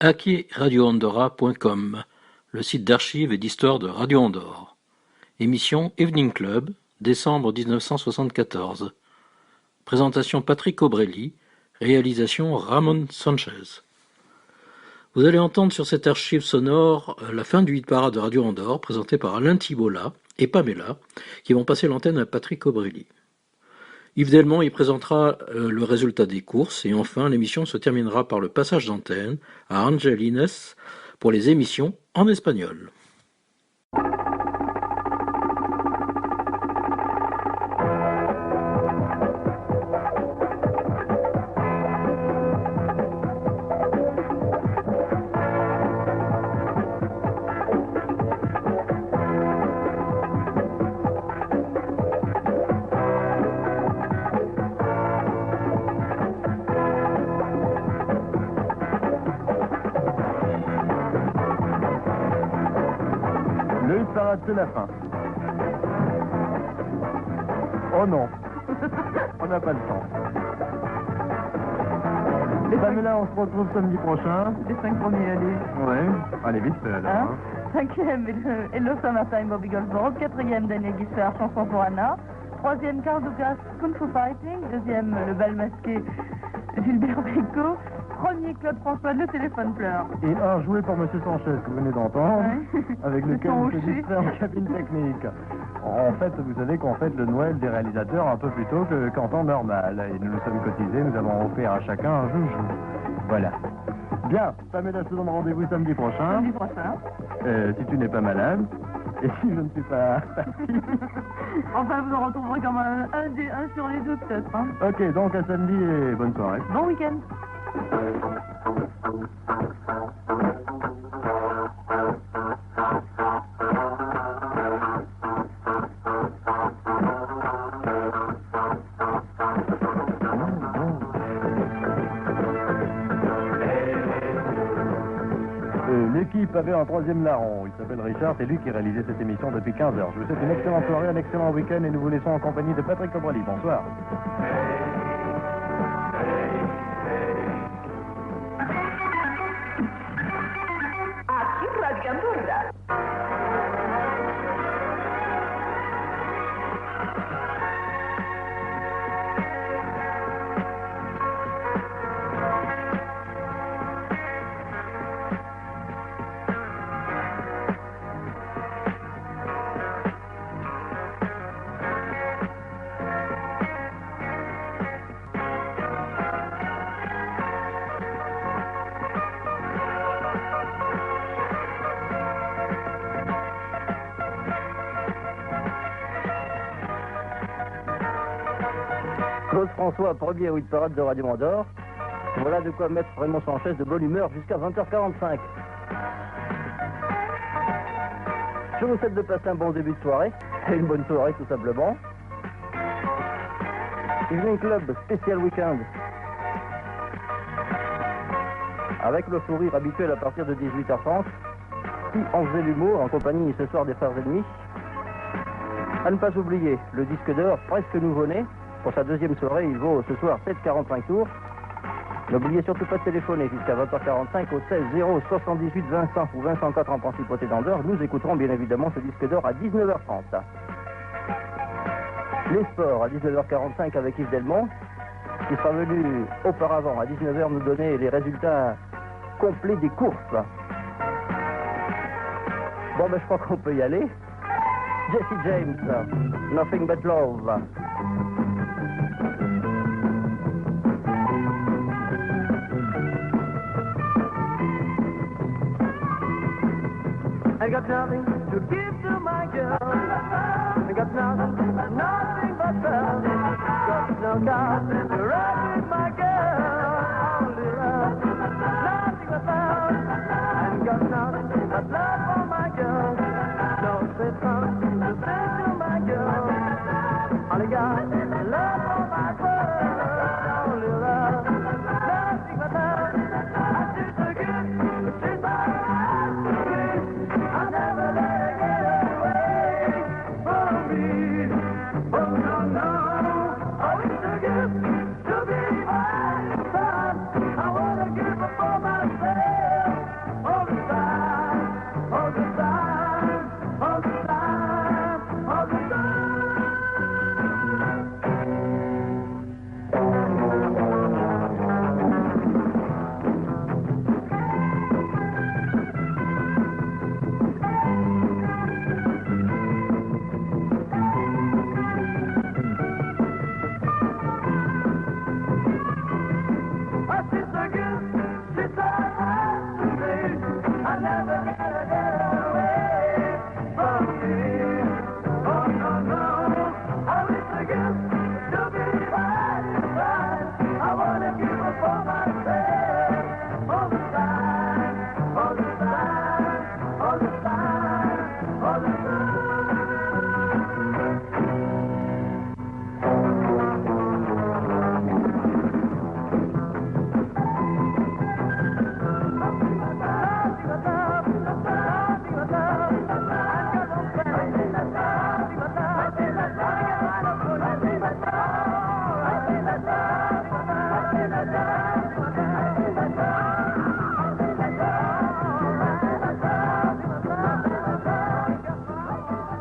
acquisradioandorra.com, le site d'archives et d'histoire de Radio Andorre. Émission Evening Club, décembre 1974. Présentation Patrick Aubrelli, réalisation Ramon Sanchez. Vous allez entendre sur cette archive sonore la fin du hit parade de Radio Andorre, présenté par Alain Thibault et Pamela, qui vont passer l'antenne à Patrick Aubrelli. Yves Delmont y présentera le résultat des courses et enfin l'émission se terminera par le passage d'antenne à Ángel Inés pour les émissions en espagnol. C'est la fin. Oh non, on n'a pas le temps. Pamela, on se retrouve samedi prochain. Les 5 premiers, allez. Ouais, allez vite fait alors. Hein 5e, Hello Summertime, Bobby Goldberg. 4e, Daniel Guichard, Chanson pour Anna. 3e, Carl Douglas, Kung Fu Fighting. 2e, Le Bal Masqué, Gilbert Bécaud. 1er, Claude François, Le Téléphone pleure. Et un joué pour Monsieur Sanchez, que vous venez d'entendre, ouais. Avec lequel il se distrait en cabine technique. En fait, vous savez qu'on fête le Noël des réalisateurs un peu plus tôt qu'en temps normal. Et nous nous sommes cotisés, nous avons offert à chacun un joujou. Voilà. Bien, Pamela se donne rendez-vous samedi prochain. Samedi prochain. Si tu n'es pas malade. Et si je ne suis pas parti. Enfin, vous en retrouverez comme un sur les deux, peut-être. Hein. Ok, donc à samedi et bonne soirée. Bon week-end. L'équipe avait un troisième larron, il s'appelle Richard, c'est lui qui réalisait cette émission depuis 15 heures. Je vous souhaite une excellente soirée, un excellent week-end et nous vous laissons en compagnie de Patrick Aubrelli. Bonsoir. Claude François, premier hit parade de Radio Andorre. Voilà de quoi mettre Raymond Sanchez de bonne humeur jusqu'à 20h45. Je vous souhaite de passer un bon début de soirée, et une bonne soirée tout simplement. Evening Club, spécial week-end. Avec le sourire habituel à partir de 18h30, qui en faisait l'humour en compagnie ce soir des frères ennemis. À ne pas oublier, le disque d'or presque nouveau-né. Pour sa deuxième soirée, il vaut ce soir 7,45 tours. N'oubliez surtout pas de téléphoner jusqu'à 20h45 au 16 0 78 Vincent ou Vincent 4 en principauté d'Andorre. Nous écouterons bien évidemment ce disque d'or à 19h30. Les sports à 19h45 avec Yves Delmont, qui sera venu auparavant à 19h nous donner les résultats complets des courses. Bon, ben je crois qu'on peut y aller. Jesse James, Nothing But Love. I got nothing to give to my girl. I got nothing but love. Got no God to ride with my girl. Only love, nothing but love. I got nothing but love for my girl. No say something to say to my girl. Only got love for my girl. Only love, nothing but love. I do so good, she's my I'll never let her get away from me. Oh no, no, oh it's a gift to be my son. I wanna give it for myself.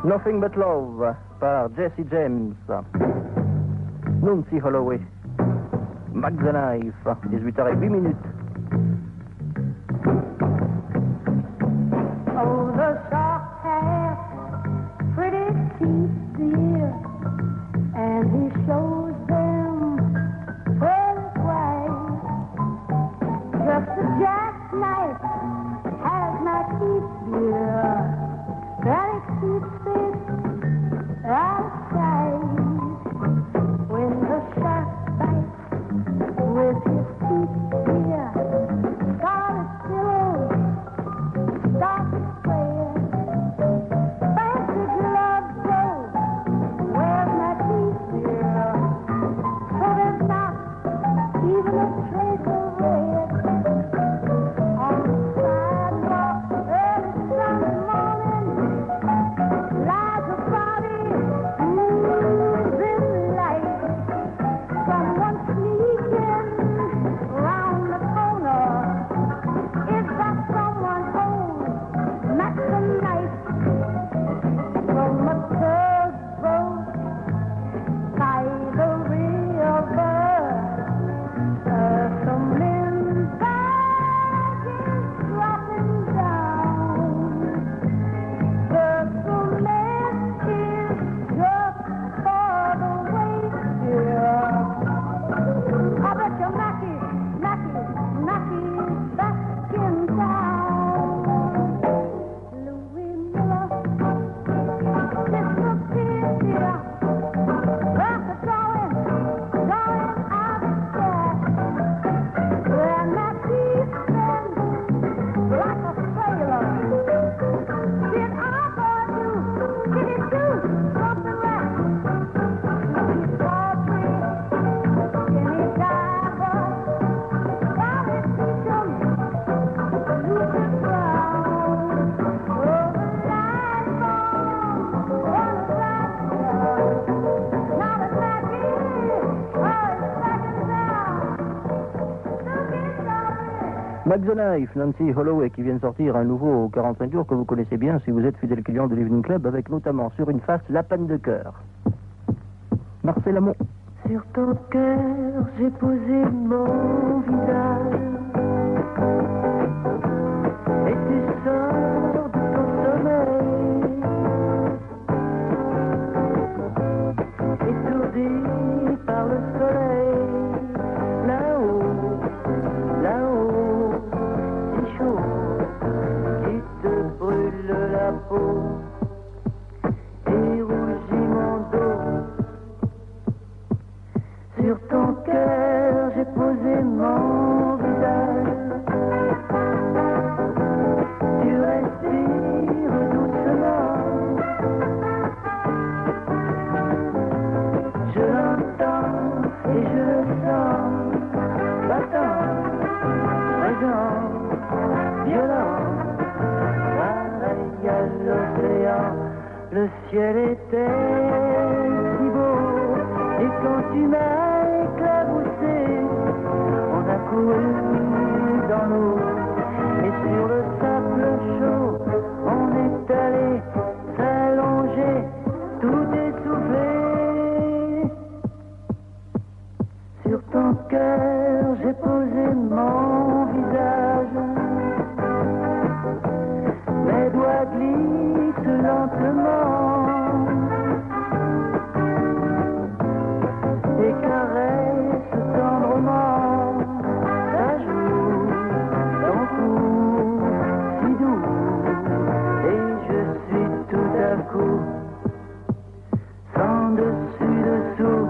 Nothing But Love par Jesse James. Nancy Holloway. Mac the Knife, 18h08. Oh, the soft hair, pretty teeth, dear, and he shows them very white. Just a jackknife has my teeth, dear, that it keeps it out of sight. When the shark bites with his teeth, dear, scarlet pillows start to spread. Fancy gloves, though, where's my teeth, dear? So there's not even a trace of red. On the sidewalk early Sunday morning lies a body who's in the light. Someone sneaking around the corner. Is that someone old? Not the knife from a tugboat by the river. Some men's bag is dropping down. The cement is just for the weight, dear. I bet you're Mackie's back in town. Louis Miller disappeared, dear. After drawing out the cash. And my teeth bend like a sailor. Did Arthur do something right? He's poetry, skinny diver. Gotta teach him Lucas Brown. Oh, the light bulb on the side. Now that Maggie is second down. Mac the Knife, Nancy Holloway, qui vient de sortir un nouveau 45 tours que vous connaissez bien si vous êtes fidèle client de l'Evening Club, avec notamment sur une face La Panne de cœur. Marcel Amont. Sur ton cœur, j'ai posé mon visage. Et tu sors de ton sommeil, étourdi par le soleil. Là-haut, si chaud, qui te brûle la peau et rougit mon dos. Sur ton cœur, j'ai posé mon visage. Tu respires doucement. Je l'entends et je le sens. Battant, présent, violent. Pareil à l'océan, le ciel était si beau. Et quand tu m'as éclaboussé, on a couru dans l'eau. Et sur le sable chaud, on est allé s'allonger, tout essoufflé. Sur ton cœur, j'ai posé mon visage. Mes doigts glissent lentement et caresse tendrement ta joue, ton cou si doux. Et je suis tout à coup sans dessus dessous.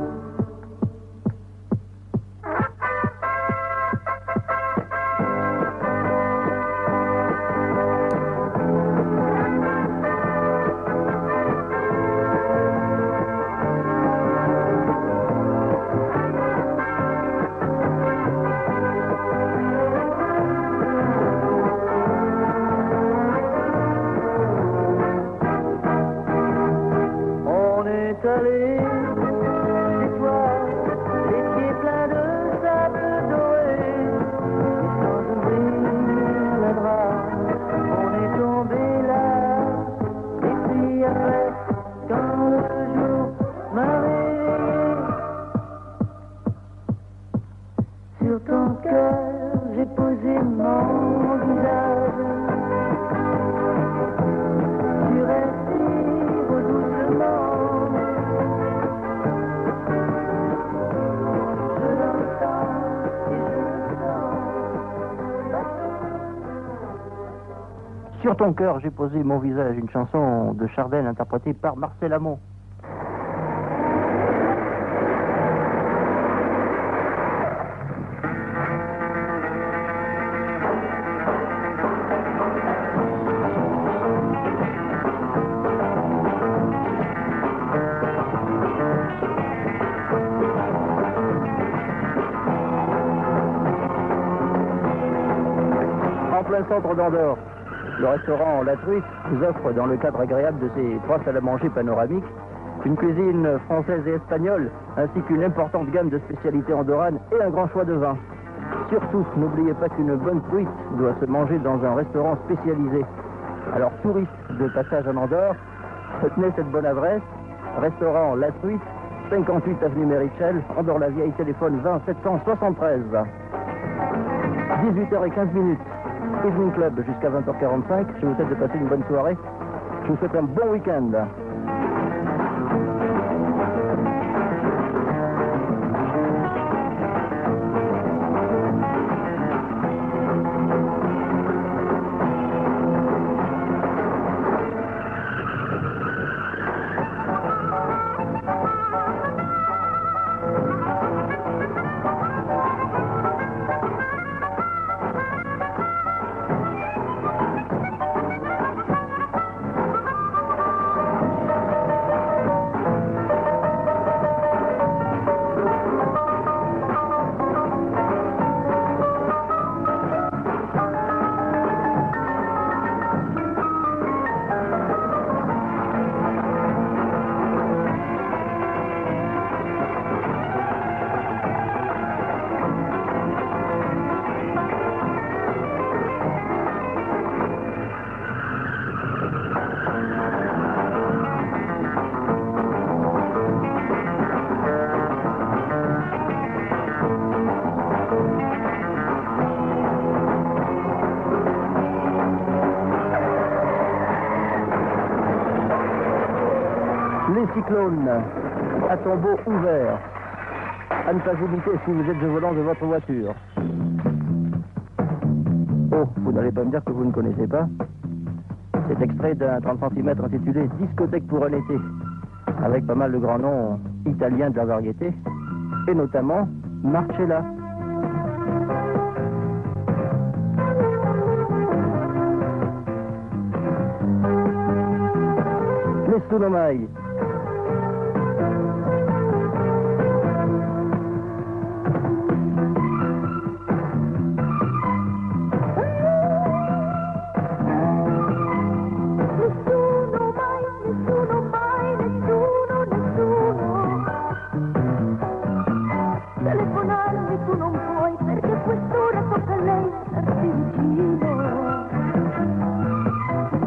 posé mon visage. Tu respires doucement. Je l'entends et je le sens. Sur ton cœur, j'ai posé mon visage, une chanson de Chardin interprétée par Marcel Amont. En plein centre d'Andorre, le restaurant La Truite nous offre, dans le cadre agréable de ses 3 salles à manger panoramiques, une cuisine française et espagnole, ainsi qu'une importante gamme de spécialités andorranes et un grand choix de vins. Surtout, n'oubliez pas qu'une bonne truite doit se manger dans un restaurant spécialisé. Alors, touristes de passage en Andorre, retenez cette bonne adresse, restaurant La Truite, 58 avenue Mérichel, Andorre-la-Vieille, téléphone 20 773. 18h15. Evening Club jusqu'à 20h45. Je vous souhaite de passer une bonne soirée. Je vous souhaite un bon week-end. Les cyclones, à tombeau ouvert. À ne pas oublier si vous êtes au volant de votre voiture. Oh, vous n'allez pas me dire que vous ne connaissez pas. C'est extrait d'un 30 cm intitulé Discothèque pour un été, avec pas mal de grands noms italiens de la variété, et notamment Marcella. Nessuno mai. Telefonarmi tu non puoi perché quest'ora tocca a lei starsi vicino.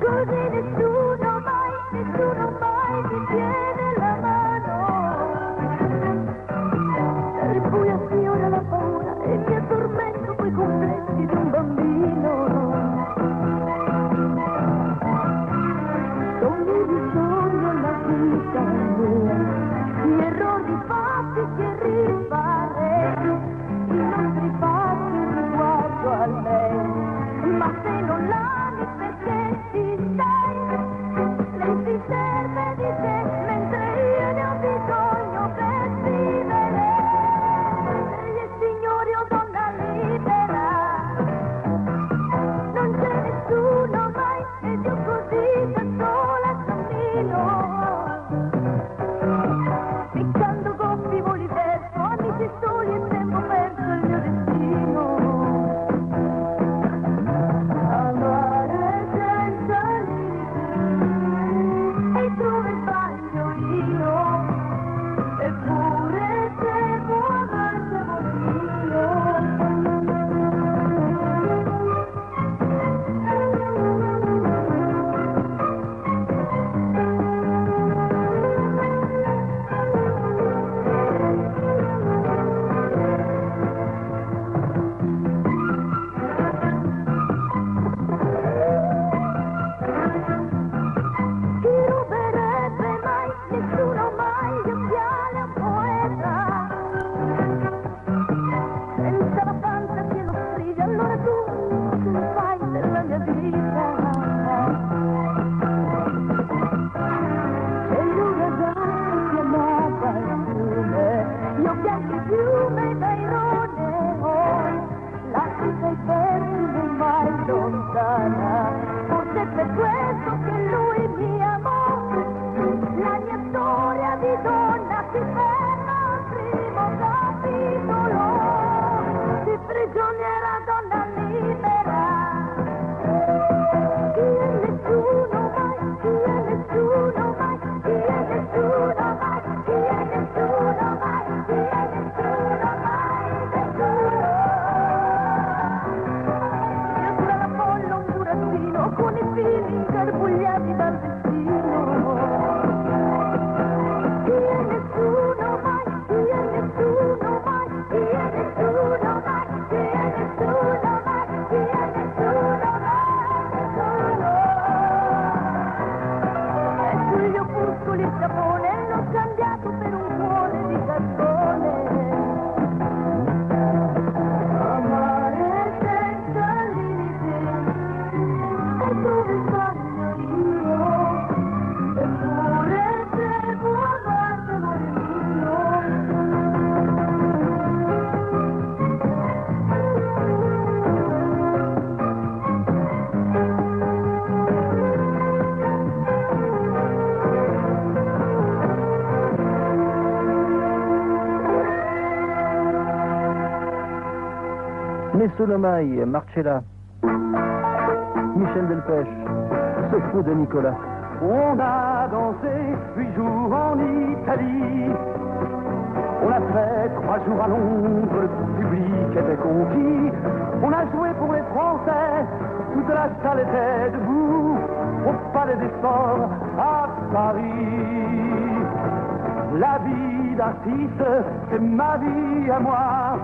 Così nessuno mai mi tiene. Tolomai, Marcella. Michel Delpech, ce fou de Nicolas. On a dansé 8 jours en Italie. On a fait 3 jours à Londres, le public était conquis. On a joué pour les Français, toute la salle était debout. Au Palais des Sports à Paris. La vie d'artiste, c'est ma vie à moi.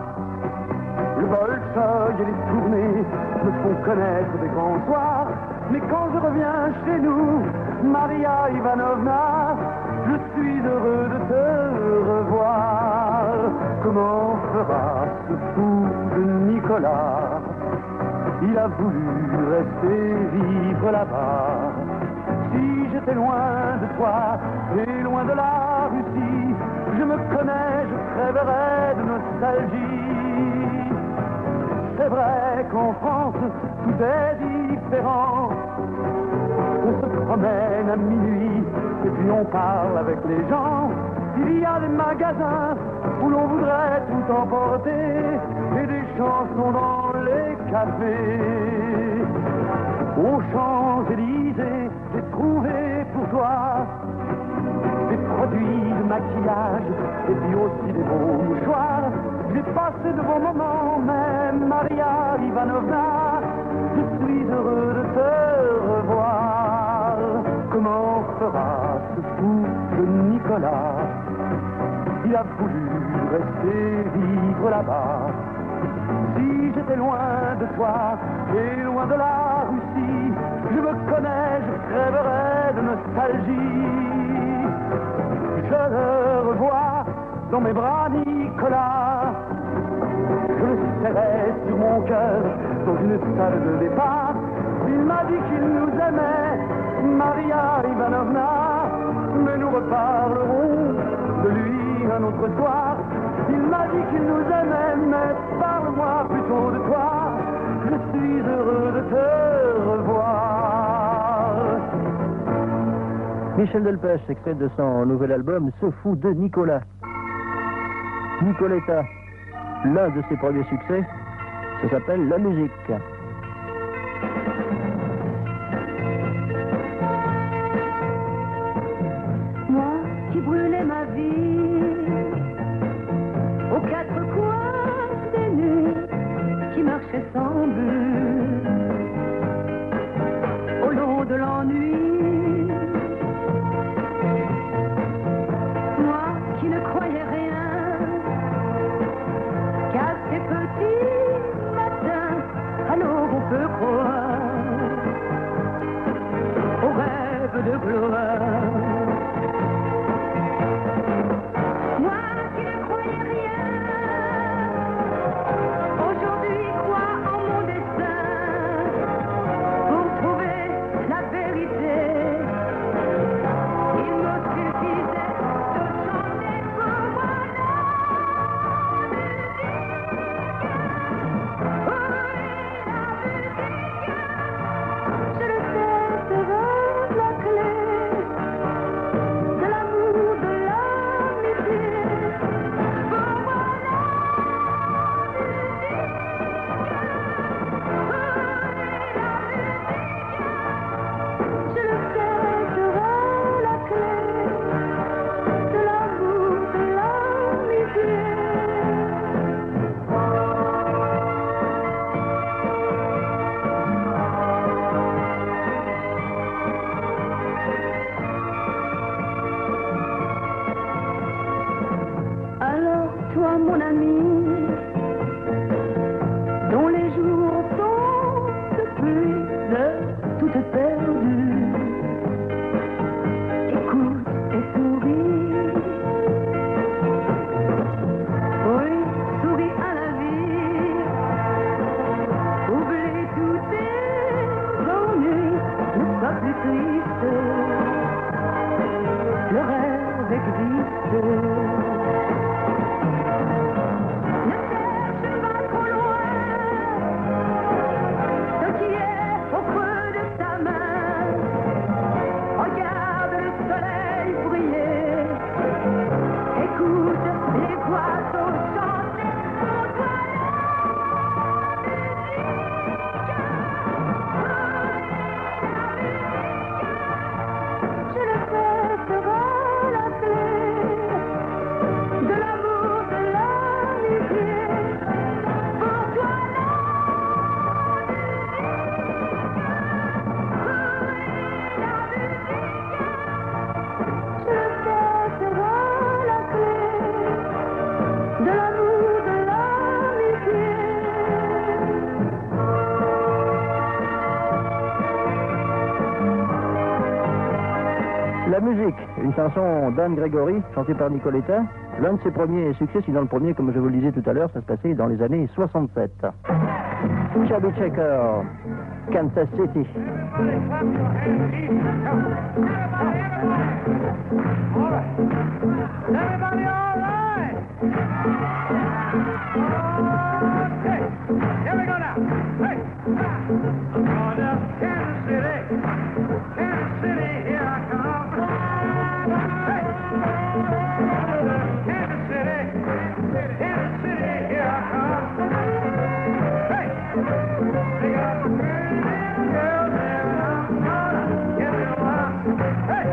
Le Bolchoï et les tournées me font connaître des grands soirs. Mais quand je reviens chez nous, Maria Ivanovna, je suis heureux de te revoir. Comment fera ce fou de Nicolas? Il a voulu rester vivre là-bas. Si j'étais loin de toi et loin de la Russie, je me connais, je crèverais de nostalgie. C'est vrai qu'en France, tout est différent. On se promène à minuit et puis on parle avec les gens. Il y a des magasins où l'on voudrait tout emporter et des chansons dans les cafés. Aux Champs-Élysées, j'ai trouvé pour toi des produits de maquillage et puis aussi des beaux mouchoirs. J'ai passé de bons moments, même Maria Ivanovna, je suis heureux de te revoir. Comment fera ce fou de Nicolas? Il a voulu rester vivre là-bas. Si j'étais loin de toi et loin de la Russie, je me connais, je crèverais de nostalgie. Je le revois dans mes bras, Nicolas. Je le serrais sur mon cœur dans une salle de départ. Il m'a dit qu'il nous aimait, Maria Ivanovna, mais nous reparlerons de lui un autre soir. Il m'a dit qu'il nous aimait, mais parle-moi plutôt de toi. Je suis heureux de te revoir. Michel Delpech, extrait de son nouvel album Ce fou de Nicolas. Nicoletta, l'un de ses premiers succès, ça s'appelle La musique. Moi qui brûlais ma vie aux quatre coins des nuits, qui marchais sans but au long de l'ennui. Moi qui ne croyais rien qu'à ces petits matins, alors on peut croire au rêve de gloire. Moi qui ne croyais rien, aujourd'hui crois en mon destin pour trouver la vérité. Il me suffisait de chanter pour moi la musique. Oui, la musique, je le sais, c'est la clé de l'amour, de l'amitié. Pour moi la musique, je le sais, sera la clé de l'amour, de l'amitié. Alors toi mon ami, dont les jours sont depuis de toutes perdues, écoute et souris. Oui, souris à la vie. Oublie tous tes ennuis, ne sois plus triste. Le rêve existe. Ne cherche pas trop loin ce qui est au creux de ta main. Regarde le soleil briller. Écoute les oiseaux chanter pour toi la musique. La musique, une chanson d'Anne Grégory, chantée par Nicoletta. L'un de ses premiers succès, sinon le premier, comme je vous le disais tout à l'heure, ça se passait dans les années 67. Chubby Checker, Kansas City. Everybody all right? Okay, here we go now. Hey, I'm going to Kansas City. Kansas City, here I come. Hey, Kansas City. Kansas City, here I come. Hey, they got the pretty little girl there, and I'm gonna get me one. Hey,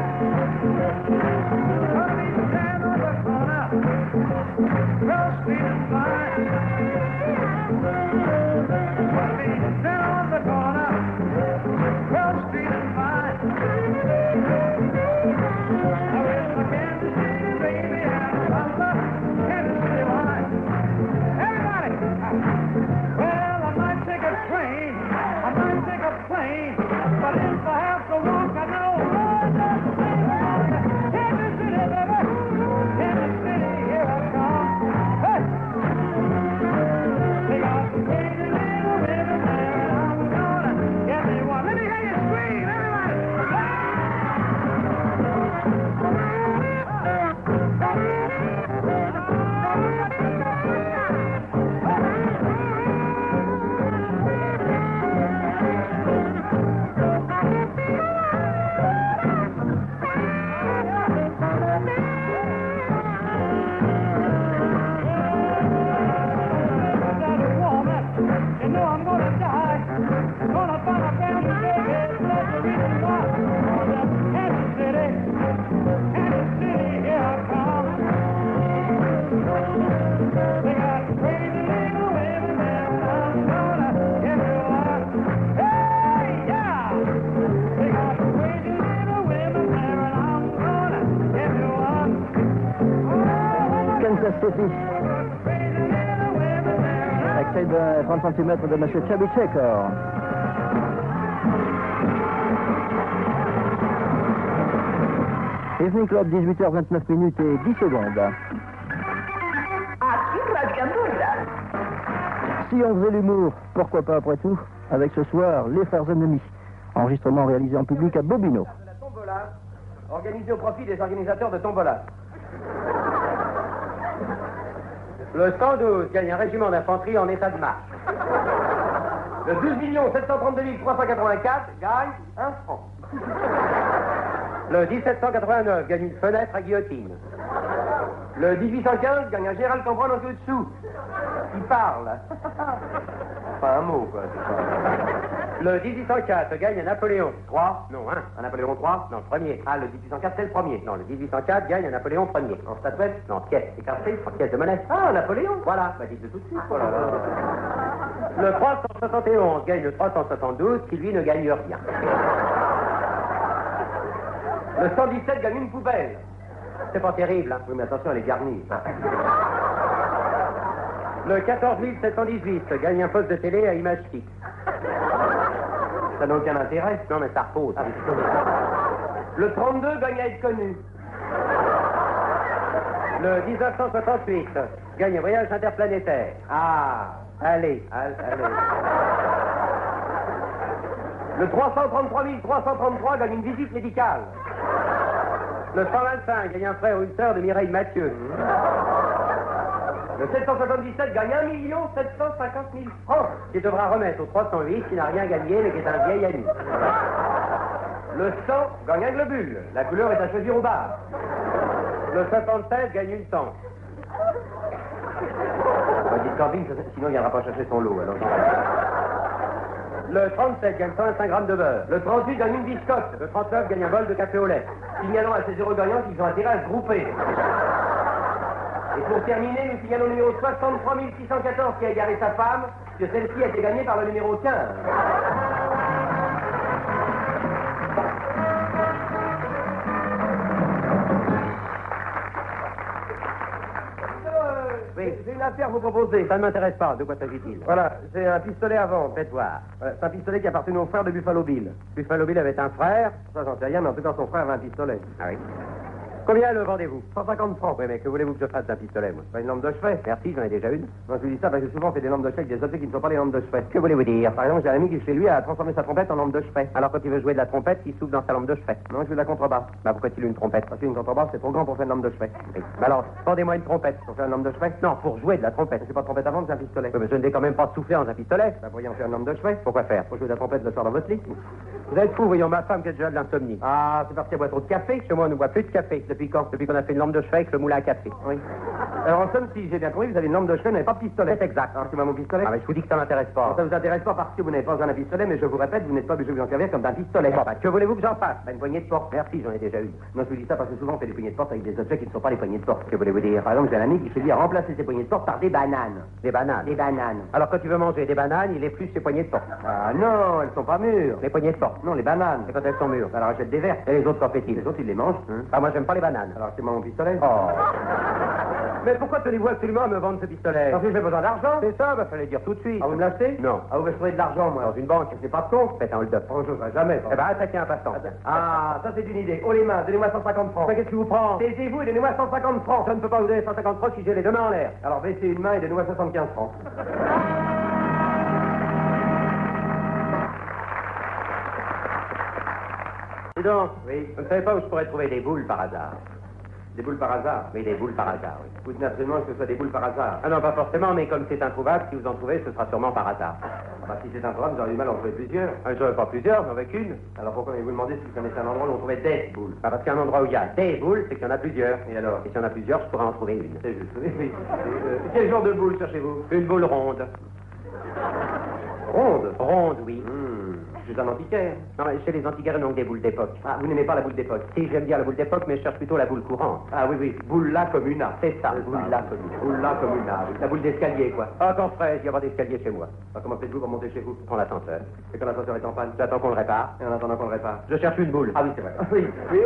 gonna be stand on the corner, cross street and fine. Gonna be stand on the corner, cross street and fine. I wish my Kansas City baby had a bottle of Kansas City wine. Everybody, well, I might take a train, I might take a plane, but if I have to walk, I know Kansas City, baby, Kansas City, here I come. Hey, they got the pretty little river there, and I'm gonna get me one. Let me hear you scream, everybody. You know I'm gonna die. Gonna find a family baby. That's the reason why. Kansas City, Kansas City, here I come. They got crazy little women there, and I'm gonna get me one. Hey, yeah! They got crazy little women there, and I'm gonna get me one. Kansas City. Extrait de 30 cm de M. Chubby Checker. Evening Club, 18h29 minutes et 10 secondes. Si on faisait l'humour, pourquoi pas après tout, avec ce soir, Les Frères Ennemis. Enregistrement réalisé en public à Bobino. La tombola, organisée au profit des organisateurs de tombola. Le 112 gagne un régiment d'infanterie en état de marche. Le 12 732 384 gagne un franc. Le 1789 gagne une fenêtre à guillotine. Le 1815 gagne un Gérald Cambronne en dessous. Il parle. Enfin un mot, quoi. Le 1804 gagne un Napoléon III. Non, un Napoléon III. Non, le premier. Ah, le 1804, c'est le premier. Non, le 1804 gagne un Napoléon Ier. En statuette. Non, pièce écartée, en pièce de monnaie. Ah, Napoléon. Voilà, bah dites-le tout de suite. Oh là là. Le 371 gagne le 372, qui lui ne gagne rien. Le 117 gagne une poubelle. C'est pas terrible, hein. Oui, mais attention, elle est garnie. Le 14 718 gagne un poste de télé à image fixe. Ça n'a aucun intérêt. Non, mais ça repose. Le 32 gagne à être connu. Le 1968 gagne un voyage interplanétaire. Ah, allez. Le 333 333 gagne une visite médicale. Le 125 gagne un frère ou une sœur de Mireille Mathieu. Le 777 gagne 1 750 000 francs, qu'il devra remettre au 308, qui n'a rien gagné, mais qui est un vieil ami. Le 100 gagne un globule. La couleur est à choisir au bar. Le 77 gagne une tente. On va dire camping, sinon il ne viendra pas chercher son lot. Alors... Le 37 gagne 125 grammes de beurre. Le 38 gagne une biscotte. Le 39 gagne un bol de café au lait. Signalons à ces heureux gagnants qu'ils ont intérêt à se grouper. Et pour terminer, nous signalons le numéro 63 614 qui a égaré sa femme, que celle-ci a été gagnée par le numéro 15. Oui. C'est une affaire vous proposer. Ça ne m'intéresse pas. De quoi s'agit-il? Voilà, c'est un pistolet à vendre. Faites voir. Voilà, c'est un pistolet qui appartenait au frère de Buffalo Bill. Buffalo Bill avait un frère. Ça, j'en sais rien, mais en tout cas, son frère avait un pistolet. Ah oui. Combien le vendez-vous? 150 francs. Oui, mais que voulez-vous que je fasse d'un pistolet, moi? Pas une lampe de chevet. Merci, j'en ai déjà une. Moi, je vous dis ça parce que souvent, on fait des lampes de chevet avec des objets qui ne sont pas des lampes de chevet. Que voulez-vous dire? Par exemple, j'ai un ami qui, chez lui, a transformé sa trompette en lampe de chevet. Alors, quand il veut jouer de la trompette, il souffle dans sa lampe de chevet. Non, je veux de la contrebasse. Bah, pourquoi a-t-il une trompette? Parce qu'une contrebasse, c'est trop grand pour faire une lampe de chevet. Oui. Bah alors, vendez-moi une trompette. Pour faire une lampe de chevet? Non, pour jouer de la trompette. C'est pas de trompette à vendre, c'est un pistolet. Oui, mais je ne vais quand même pas souffler dans un pistolet. Bah, pourriez en faire une lampe de chevet? Pourquoi faire? Pour jouer de la trompette le soir dans votre lit. Vous êtes fou, voyons ma femme qui a déjà de l'insomnie. Ah, c'est parce qu'elle boit trop de café. Chez moi, on ne boit plus de café. Depuis quand? Depuis qu'on a fait une lampe de chevet avec le moulin à café. Oui. Alors, en somme, si j'ai bien compris, vous avez une lampe de chevet, mais pas de pistolet. C'est exact. Alors, tu m'as mon pistolet? Ah, mais je vous dis que ça m'intéresse pas. Ça vous intéresse pas parce que vous n'avez pas un pistolet, mais je vous répète, vous n'êtes pas obligé de vous en servir comme d'un pistolet. Bon, bah, que voulez-vous que j'en fasse? Bah, une poignée de porte. Merci, j'en ai déjà une. Moi, je vous dis ça parce que souvent, on fait des poignées de porte avec des objets qui ne sont pas les poignées de porte. Que voulez-vous dire? Par exemple, j'ai un ami qui, chez lui, a remplacé ses poignées de porte par des bananes. Des bananes. Des bananes. Alors, quand tu veux manger des bananes, il épluche ses poignées de porte. Ah non, elles sont pas mûres. Les poignées de porte. Non, les bananes. Et quand elles sont mûres? Alors, achète des verres. Et les autres, qu'en fait-il? Les autres, ils les mangent. Ah, moi, j'aime pas les bananes. Alors, c'est moi mon pistolet. Oh. Mais pourquoi tenez-vous absolument à me vendre ce pistolet? Parce que j'ai besoin d'argent. C'est ça, bah, fallait dire tout de suite. Ah, vous me l'achetez? Non. Ah, vous trouver de l'argent, moi. Dans une banque. C'est pas de compte. Faites un hold-up. Oh, je ne jamais. Eh ben, attaquez un passant. Ah, ça, c'est une idée. Oh, les mains, donnez-moi 150 francs. Mais qu'est-ce qui vous prend? Taisez-vous et donnez-moi 150 francs. Je ne peux pas vous donner 150 francs si j'ai les deux mains en l'air. Alors, baissez une main et donnez-moi 75 francs. Dis donc. Oui. Vous ne savez pas où je pourrais trouver des boules par hasard? Des boules par hasard. Oui, des boules par hasard, oui. Vous tenez absolument que ce soit des boules par hasard. Ah non, pas forcément, mais comme c'est introuvable, si vous en trouvez, ce sera sûrement par hasard. Bah, si c'est un problème, vous aurez du mal à en trouver plusieurs. Ah, j'en ai pas plusieurs, j'en ai qu'une. Alors, pourquoi vous demandez si vous connaissez un endroit où on trouvait des boules? Ah, parce qu'un endroit où il y a des boules, c'est qu'il y en a plusieurs. Et alors? Et s'il y en a plusieurs, je pourrais en trouver une. C'est juste. Oui, oui. Quel genre de boule cherchez-vous? Une boule ronde. Ronde. Ronde, oui. Je suis un antiquaire. Non, mais chez les antiquaires, donc des boules d'époque. Ah, vous n'aimez pas la boule d'époque? Si, j'aime bien la boule d'époque, mais je cherche plutôt la boule courante. Ah oui, oui. Boule là communa. C'est ça, Boule là communa. Boule là communa. Oui. La boule d'escalier, quoi. Ah, qu'en ferais-je? Il n'y a pas d'escalier chez moi. Ah, comment faites-vous pour monter chez vous? Je prends l'ascenseur. Et quand l'ascenseur est en panne? J'attends qu'on le répare. Et en attendant qu'on le répare? Je cherche une boule. Ah oui, c'est vrai. Oui. Mais,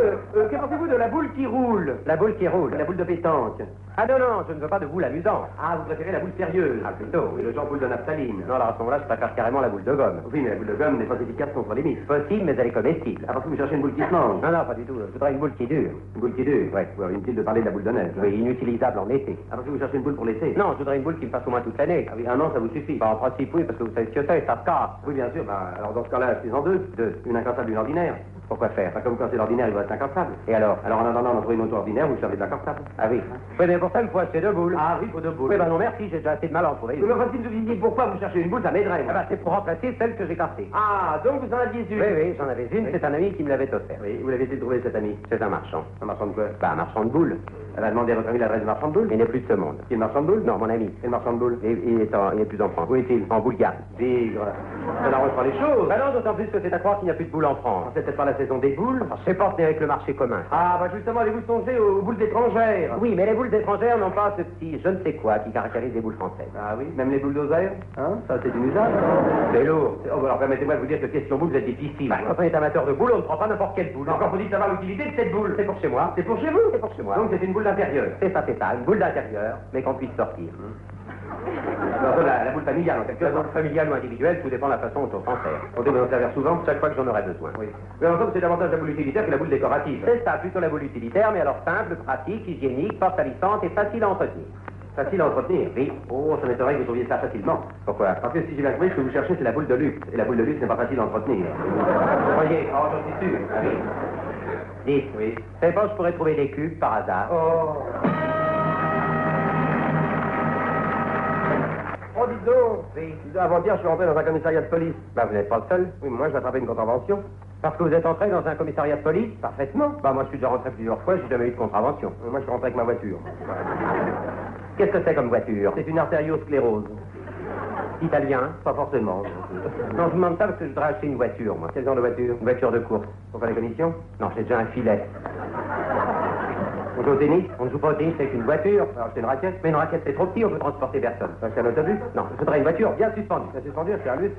que pensez-vous de la boule qui roule? La boule qui roule. La boule de pétanque. Ah non, non, je ne veux pas de boule amusante. Ah, vous préférez la boule sérieuse? Ah, plutôt, oui. Le genre boule de naphtaline. Non, alors à ce moment-là, je préfère carrément la boule de gomme. Oui, mais la boule de gomme n'est pas efficace contre les mites. Possible, mais elle est comestible. Ah, parce que vous cherchez une boule qui se mange? Non, non, pas du tout. Je voudrais une boule qui dure. Une boule qui dure? Ouais. Ou alors inutile de parler de la boule de neige. Oui, inutilisable en été. Ah, parce que vous cherchez une boule pour l'été? Non, je voudrais une boule qui me fasse au moins toute l'année. Ah oui, un an, ça vous suffit? Bah, en principe, oui, parce que vous savez ce que c'est, ça se casse. Oui, bien sûr. Bah, alors dans ce cas-là, achetez-en deux. Deux. Une incassable, une ordinaire. Pourquoi faire? Enfin, comme quand c'est l'ordinaire, il va être incassable. Et alors? Alors en attendant d'en trouver une autre ordinaire, vous servez de l'incassable. Ah oui. Oui, mais pour ça, il me faut acheter deux boules. Ah oui, faut deux boules. Oui, bah non, merci, j'ai déjà assez de mal à en trouver une. Mais enfin, si vous disiez pourquoi vous cherchez une boule, ça m'aiderait. Ah bah, c'est pour remplacer celle que j'ai cassée. Ah, donc vous en aviez une? Oui, oui, j'en avais une, Oui. c'est un ami qui me l'avait offert. Oui, vous l'avez été trouvé, cet ami? C'est un marchand. Un marchand de quoi? Bah, un marchand de boules. Elle a demandé à votre ami l'adresse du marchand de boules? Il n'est plus de ce monde. Qui est le marchand de boules? Non, mon ami. Et le marchand de boules? Il est plus en France. Où est-il? En Bulgarie. Bigre. Ça n'arrange pas les choses. Bah non, d'autant plus que c'est à croire qu'il n'y a plus de boules en France. C'est peut-être pas la saison des boules. Alors, je sais pas, c'est avec le marché commun. Ah, bah justement, allez-vous songer aux boules étrangères? Oui, mais les boules étrangères n'ont pas ce petit je ne sais quoi qui caractérise les boules françaises. Ah oui, même les boules d'osaire? Hein? Ça, c'est une usage? C'est lourd. Oh, bah alors permettez-moi de vous dire que question boule, vous êtes difficile. Bah, quand on est amateur de boules, on ne prend pas n'importe quelle boule. Encore faut-il savoir l'utilité de cette boule. C'est pour chez moi. C'est pour chez vous? C'est pour chez moi. Donc c'est une boule d'intérieur. C'est ça, une boule d'intérieur, mais qu'on puisse sortir. Alors, la boule familiale, en quelque La sorte. boule familiale ou individuelle, tout dépend de la façon dont on s'en sert. On doit en servir souvent? Chaque fois que j'en aurai besoin. Oui. Mais en somme, c'est davantage la boule utilitaire que la boule décorative. C'est ça, plutôt la boule utilitaire, mais alors simple, pratique, hygiénique, porte-alissante et facile à entretenir. Facile à entretenir? Oui. Oh, ça m'étonnerait que vous trouviez ça facilement. Pourquoi? Parce que si j'ai bien compris, ce que vous cherchez, c'est la boule de luxe. Et la boule de luxe n'est pas facile à entretenir. Vous voyez? Oh, j'en suis sûr. Ah oui. Dites, Oui. vous savez pas où je pourrais trouver des cubes par hasard? Oh. Oh, dites donc. Oui. Avant-hier, je suis rentré dans un commissariat de police. Bah, vous n'êtes pas le seul. Oui, mais moi, j'ai attrapé une contravention. Parce que vous êtes entré dans un commissariat de police? Parfaitement. Bah, moi, je suis déjà rentré plusieurs fois, j'ai jamais eu de contravention. Moi, je suis rentré avec ma voiture. Qu'est-ce que c'est comme voiture? C'est une artériosclérose. Italien? Pas forcément. Non, je vous demande ça parce que je voudrais acheter une voiture, moi. Quel genre de voiture? Une voiture de course. Pour faire les commissions? Non, j'ai déjà un filet. On joue au tennis? On ne joue pas au tennis avec une voiture. Alors, c'est une raquette? Mais une raquette, c'est trop petit, on peut transporter personne. C'est un autobus? Non, je voudrais une voiture bien suspendue. C'est suspendu, c'est un lutte.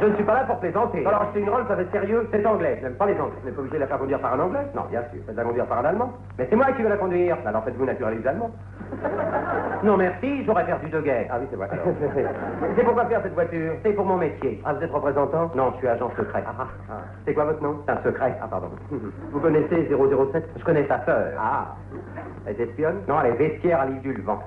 Je ne suis pas là pour plaisanter. Alors, c'est une rôle, ça va être sérieux. C'est anglais. Je n'aime pas les anglais. Vous n'êtes pas obligé de la faire conduire par un anglais? Non, bien sûr. Faites-la conduire par un allemand. Mais c'est moi qui vais la conduire. Alors, faites-vous naturaliser allemand. Non, merci, j'aurais perdu de guerre. Ah oui, c'est vrai. C'est pourquoi faire cette voiture? C'est pour mon métier. Ah, vous êtes représentant? Non, je suis agent secret. C'est quoi votre nom? C'est un secret. Ah, pardon. Vous connaissez 007? Je connais sa sœur. Ah. Elle est espionne? Non, elle est vestiaire à l'île du Levant.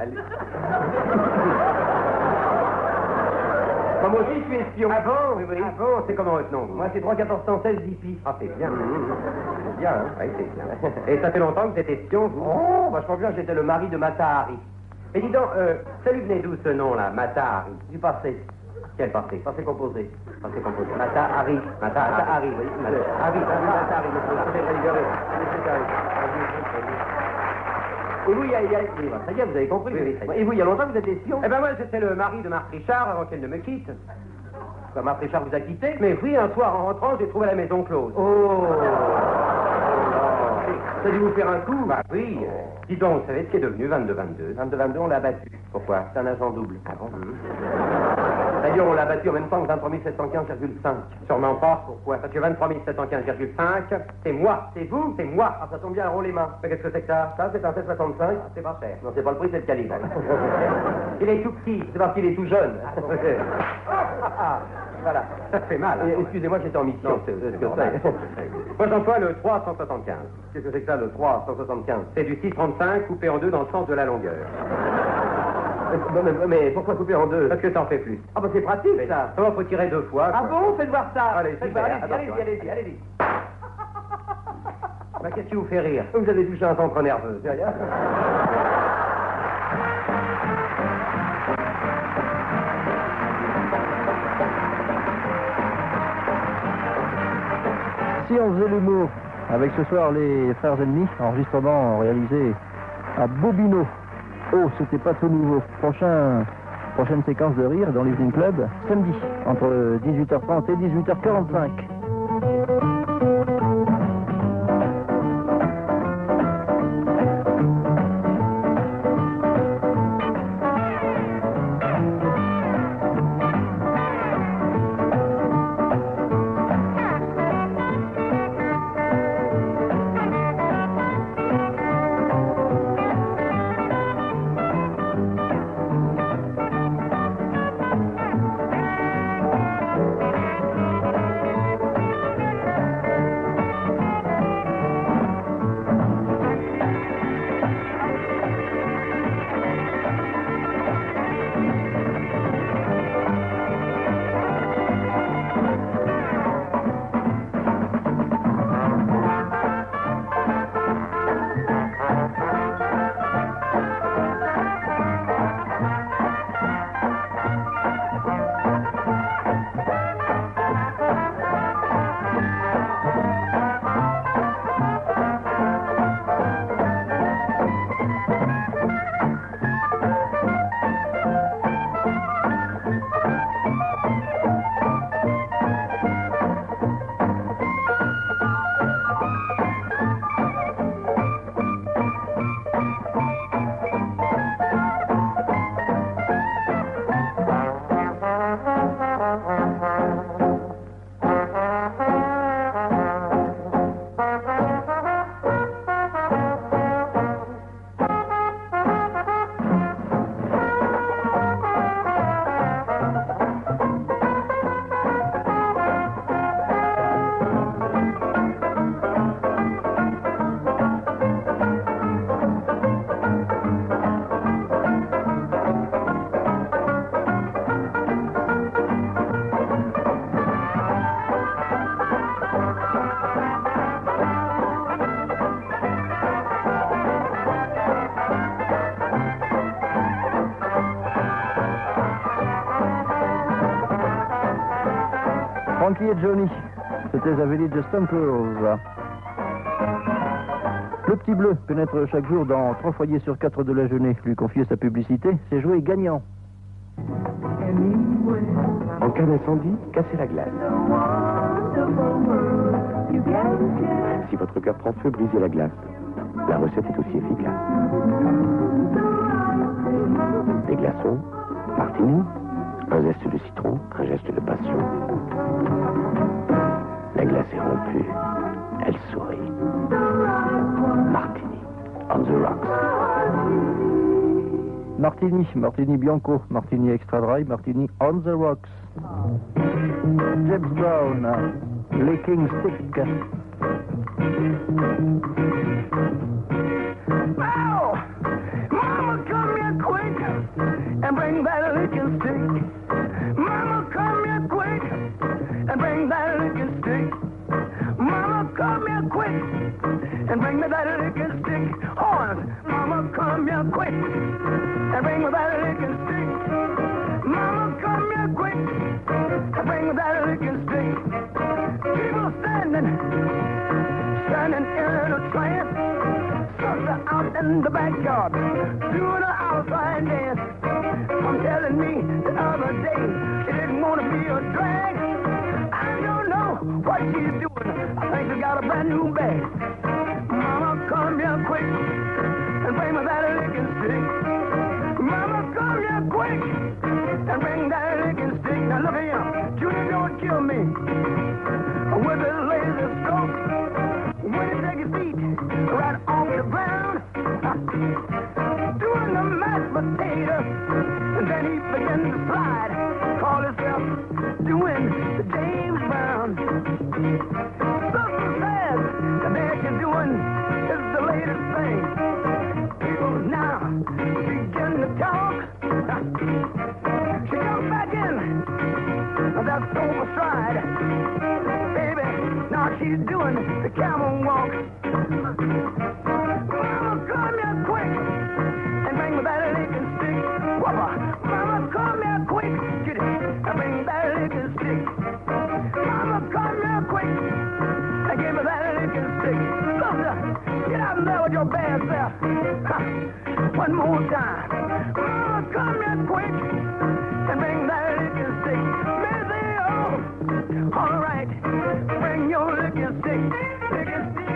Moi aussi, je suis espion. Ah bon? Oui, oui. Ah bon? C'est comment votre nom? Moi, c'est 31416 d'Ipi. Ah, c'est bien. C'est bien, hein? Oui, c'est bien. Et ça fait longtemps que vous êtes espion, vous? Oh, vachement bien, j'étais le mari de Mata Hari. Mais dis donc, ça lui venait d'où ce nom-là, Mata Hari? Du passé. Quel passé? Passé composé. Passé composé. Mata Hari. Mata Hari, oui. Hari, Mata Hari, Et vous, ça y est, vous avez compris. Oui. Et vous, il y a longtemps que vous êtes espion? Eh ben moi, j'étais le mari de Marthe Richard avant qu'elle ne me quitte. Quoi, Marthe Richard vous a quitté? Mais oui, un soir en rentrant, j'ai trouvé la maison close. Oh! Ça a dû vous faire un coup? Bah oui. Dis donc, vous savez ce qui est devenu 22-22? 22-22, on l'a battu. Pourquoi? C'est un agent double. Ah bon? D'ailleurs, on l'a battu en même temps que 23 715,5. Sûrement pas. Pourquoi? Parce que 23 715,5, c'est moi. C'est vous, c'est moi. Ah, ça tombe bien, rond les mains. Mais qu'est-ce que c'est que ça? Ça, c'est un 765. Ah, c'est pas cher. Non, c'est pas le prix, c'est le calibre. Il est tout petit. C'est parce qu'il est tout jeune. Voilà. Ça fait mal. Excusez-moi, j'étais en mission. C'est ce que c'est. Moi, j'emploie le 375. Qu'est-ce que c'est que ça, le 375? C'est du 635 coupé en deux dans le sens de la longueur. Mais pourquoi couper en deux? Parce que ça en fait plus. Ah bah c'est pratique ça. Ça va, faut tirer deux fois. Ah bon? Faites voir ça. Allez, super. Allez-y. Bah qu'est-ce qui vous fait rire? Vous avez touché un centre nerveux. Si on faisait l'humour avec ce soir les frères ennemis, enregistrement réalisé à Bobino. Oh, c'était pas tout nouveau. Prochaine séquence de rire dans l'Evening Club, samedi, entre 18h30 et 18h45. Frankie et Johnny, c'était The Village Stompers. Le petit bleu pénètre chaque jour dans 3 foyers sur 4 de la Genée. Lui confier sa publicité, c'est jouer gagnant. En cas d'incendie, cassez la glace. Si votre cœur prend feu, brisez la glace. La recette est aussi efficace. Des glaçons, martini, Un zeste de citron, un geste de passion. La glace est rompue. Elle sourit. Martini, on the rocks. Martini, Martini Bianco, Martini Extra Dry, Martini on the rocks. James Brown, Licking Stick. Wow! Mama, come here quick and bring that licking stick. Mama, come here quick and bring that licking stick. Mama, come here quick and bring me that licking stick. Horns! Mama, come here quick and bring me that licking stick. Mama, come here quick and bring me that licking stick. People standing in a trance. Sister out in the backyard doing an outside dance. I'm telling me the other day she didn't want to be a drag. I don't know what she's doing. I think she got a brand new bag. Mama, come here quick and bring me that licking stick. Mama, come here quick and bring that licking stick. Now look here, Junior, don't kill me with this laser stroke. When you take your feet right off the ground, doing the mashed potato, and then he began to slide. Call himself doing the James Brown. Sister says the dance you're doing is the latest thing. People now begin to talk. She comes back in that sofa stride. Baby, now she's doing the camel walk. Mama, come here quick and bring me that licking stick. Whoppa. Mama, come here quick, get it, and bring me that licking stick. Mama, come here quick and give me that licking stick. Sister, get out and there with your bad self. One more time. Mama, come here quick and bring that licking stick. Missy, oh, all right, bring your licking stick. Licking stick.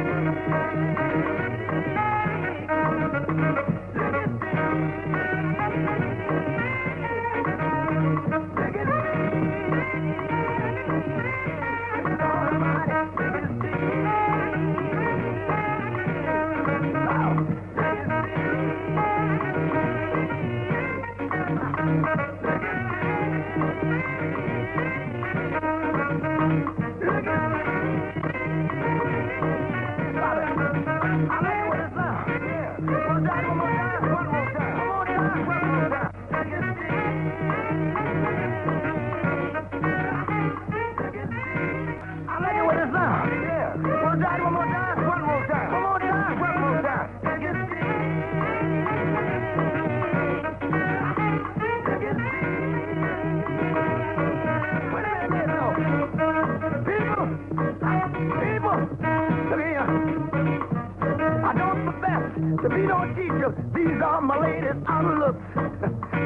To be no teacher, these are my latest outlooks.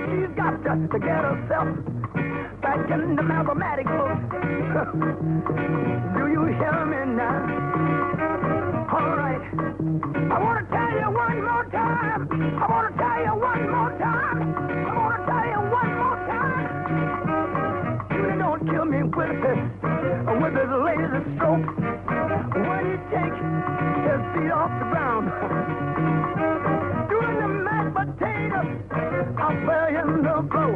She's got to get herself back in the mathematics books. Do you hear me now? All right. I want to tell you one more time. I want to tell you one more time. I want to tell you one more time. You don't kill me with his laser stroke. When you take his feet off the ground. Doing the mashed potato, I'll bear him the blow.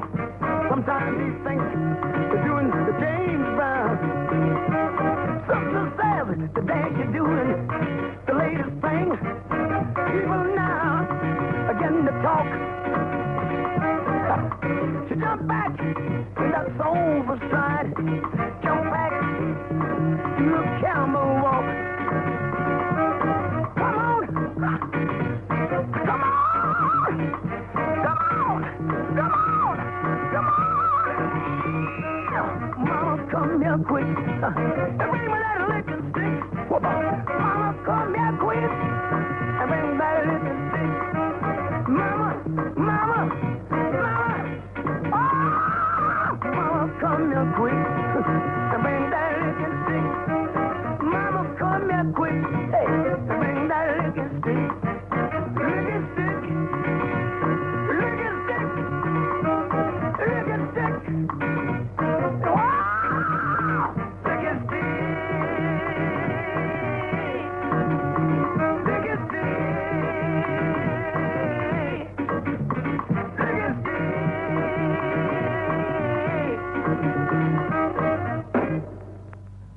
Sometimes he thinks they're doing the James Brown. Sister says the dance you're doing, the latest thing. People now again to talk. She jumped back in that sofa stride. Jump back to the camel walk. Come on. Come on! Come on! Come on! Come on! Mama, come here quick and bring me that licking stick. Mama, come here quick and bring that licking stick. Mama, mama, mama. Oh! Mama, come here quick and bring that licking stick. Mama, come here quick, hey, and bring that licking stick. Licking stick. Licking stick. Licking stick.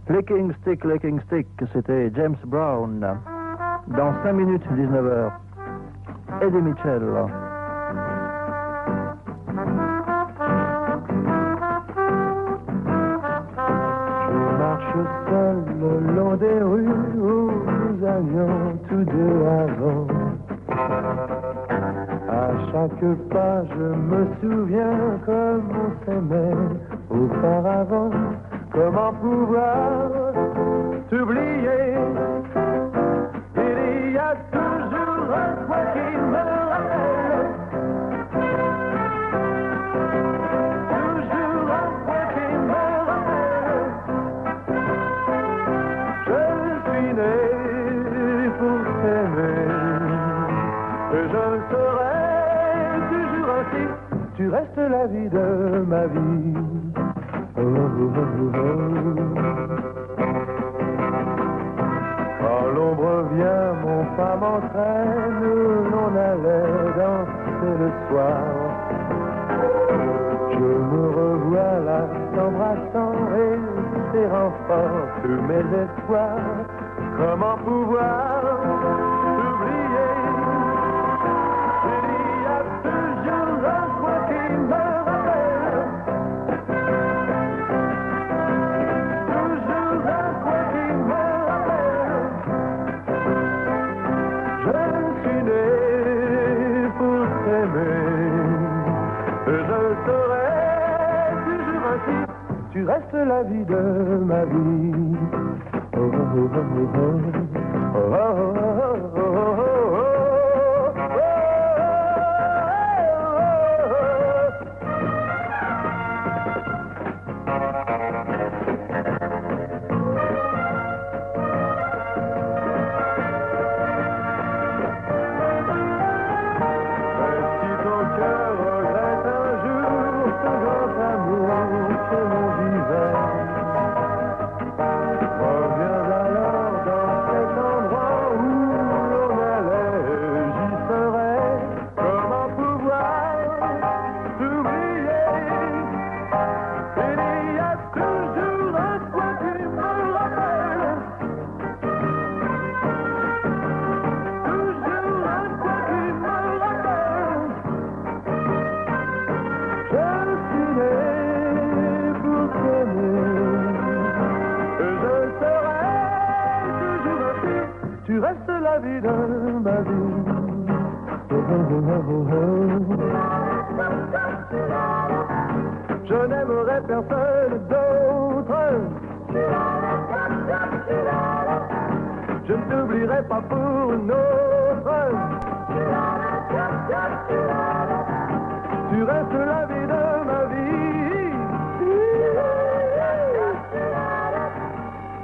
Licking Stick, c'était James Brown. Dans 5 minutes, 19h. Eddie Mitchell. Je marche seul le long des rues où nous allions tous deux avant. À chaque pas, je me souviens comme on s'aimait auparavant. Comment pouvoir t'oublier? Il y a toujours un toi qui me rappelle. Toujours un toi qui me rappelle. Je suis né pour t'aimer. Et je serai toujours ainsi. Tu restes la vie de ma vie. Oh, oh, oh, oh. Quand l'ombre vient, mon pas m'entraîne, l'on allait danser le soir. Je me revois là, t'embrassant et serrant fort tous mes espoirs. Comment pouvoir t'oublier? Il y a toujours un toi qui me rappelle. Toujours un toi qui me rappelle. Je suis né pour t'aimer. Je serai toujours ainsi. Tu restes la vie de ma vie. Oh, oh, oh, oh, oh. Oh, oh, oh, oh, oh, oh. Tu restes la vie de ma vie. Oh, oh, oh, oh, oh. Je n'aimerais personne d'autre. Je ne t'oublierai pas pour une autre. Tu restes la vie de ma vie.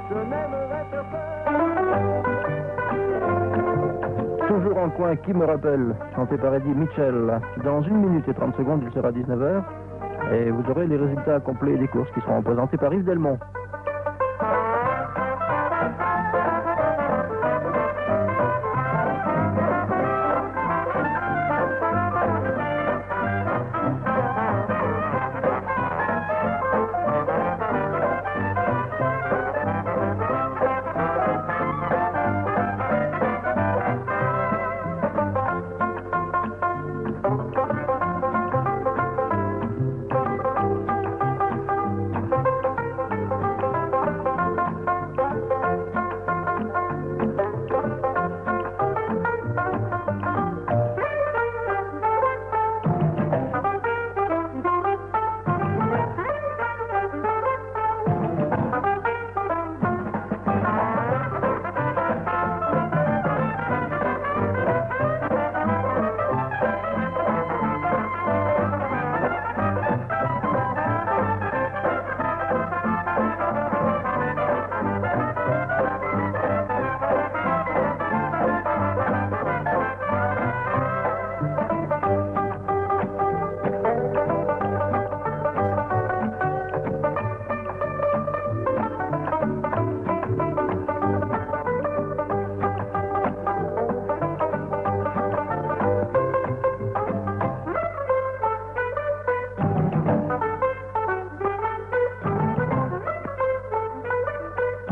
Je n'aimerais personne. Toujours en coin, qui me rappelle, chanté par Eddie Mitchell. Dans 1 minute et 30 secondes, il sera 19h. Et vous aurez les résultats complets des courses qui seront présentés par Yves Delmont.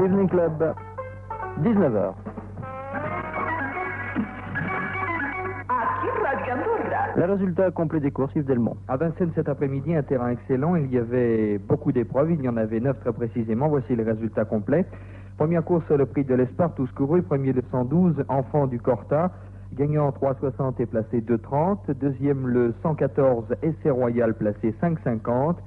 Evening Club, 19h. Les résultats complets des courses, Yves Delmont. À Vincennes cet après-midi, un terrain excellent. Il y avait beaucoup d'épreuves. Il y en avait 9 très précisément. Voici les résultats complets. Première course, le prix de l'Espar, tous courus. Premier le 112, Enfant du Corta. Gagnant 3,60 et placé 2,30. Deuxième le 114, Essai Royal, placé 5,50.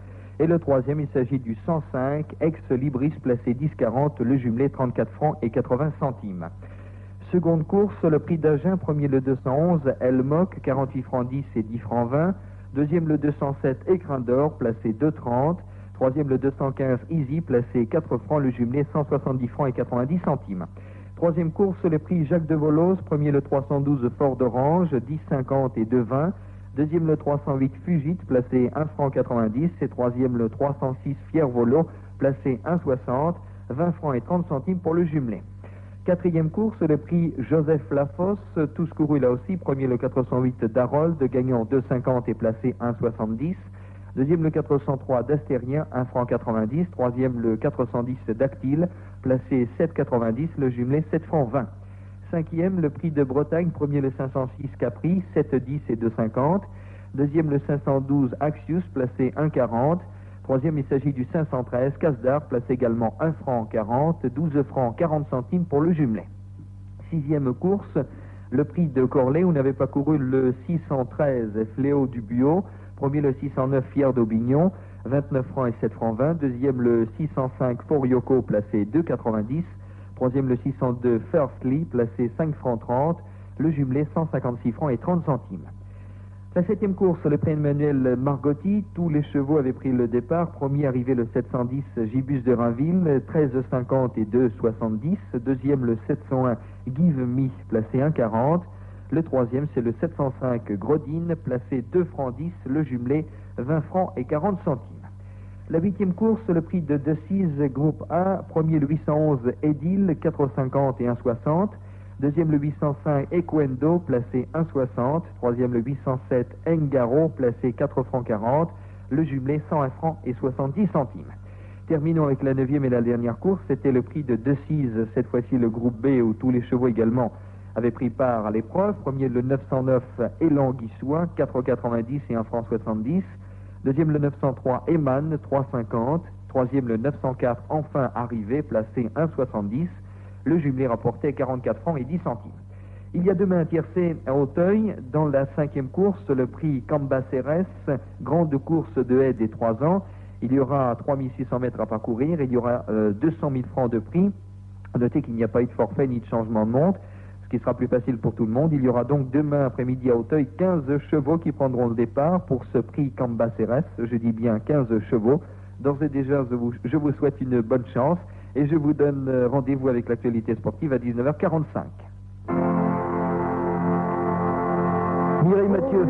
Et le troisième, il s'agit du 105, Ex Libris, placé 10,40. Le jumelé, 34 francs et 80 centimes. Seconde course, le prix d'Agen, premier le 211, Elmoc, 48 francs 10 et 10 francs 20. Deuxième le 207, Écrin d'Or, placé 2,30. Troisième le 215, Easy, placé 4 francs, le jumelé 170 francs et 90 centimes. Troisième course, le prix Jacques de Volos, premier le 312, Fort d'Orange, 10,50 et 2,20. Deuxième le 308, Fugit, placé 1 franc 90. Et troisième le 306, Fier Volo, placé 1,60, 20 francs et 30 centimes pour le jumelé. Quatrième course, le prix Joseph Lafosse, tous courus là aussi. Premier le 408 d'Harold, gagnant 2,50 et placé 1,70. Deuxième le 403 d'Astérien, 1 franc 90. Troisième le 410 d'Actile, placé 7,90. Le jumelé 7 francs 20. Cinquième, le prix de Bretagne. Premier le 506 Capri, 7,10 et 2,50. Deuxième le 512 Axius, placé 1,40. Troisième, il s'agit du 513, Casdar, placé également 1 franc 40, 12 francs 40 centimes pour le jumelé. Sixième course, le prix de Corlay, où n'avait pas couru le 613, Fléau du Buot. Premier, le 609, Fier d'Aubignon, 29 francs et 7 francs 20. Deuxième, le 605, Forioco, placé 2,90. Troisième, le 602, Firstly, placé 5 francs 30. Le jumelé, 156 francs et 30 centimes. La septième course, le prix Emmanuel Margotti, tous les chevaux avaient pris le départ. Premier arrivé le 710 Gibus de Rainville, 13,50 et 2,70. Deuxième le 701 Give Me, placé 1,40. Le troisième c'est le 705 Grodine, placé 2 francs 10. Le jumelé 20 francs et 40 centimes. La huitième course, le prix de Decize groupe A. Premier le 811 Edil, 4,50 et 1,60. Deuxième le 805 Equendo, placé 1,60. Troisième le 807 Engaro, placé 4 francs 40. Le jumelé 101 francs et 70 centimes. Terminons avec la neuvième et la dernière course. C'était le prix de Decize, cette fois-ci le groupe B, où tous les chevaux également avaient pris part à l'épreuve. Premier le 909 Élan Guissois, 4,90 et 1 franc 70. Deuxième le 903 Eman, 3,50. Troisième le 904 Enfin Arrivé, placé 1,70. Le jumelé rapportait 44 francs et 10 centimes. Il y a demain un tiercé à Auteuil. Dans la cinquième course, le prix Cambaceres, grande course de haie des 3 ans. Il y aura 3600 mètres à parcourir. Il y aura 200 000 francs de prix. Notez qu'il n'y a pas eu de forfait ni de changement de montre, ce qui sera plus facile pour tout le monde. Il y aura donc demain après-midi à Auteuil 15 chevaux qui prendront le départ pour ce prix Cambaceres. Je dis bien 15 chevaux. D'ores et déjà, je vous souhaite une bonne chance. Et je vous donne rendez-vous avec l'actualité sportive à 19h45. Mireille Mathieu.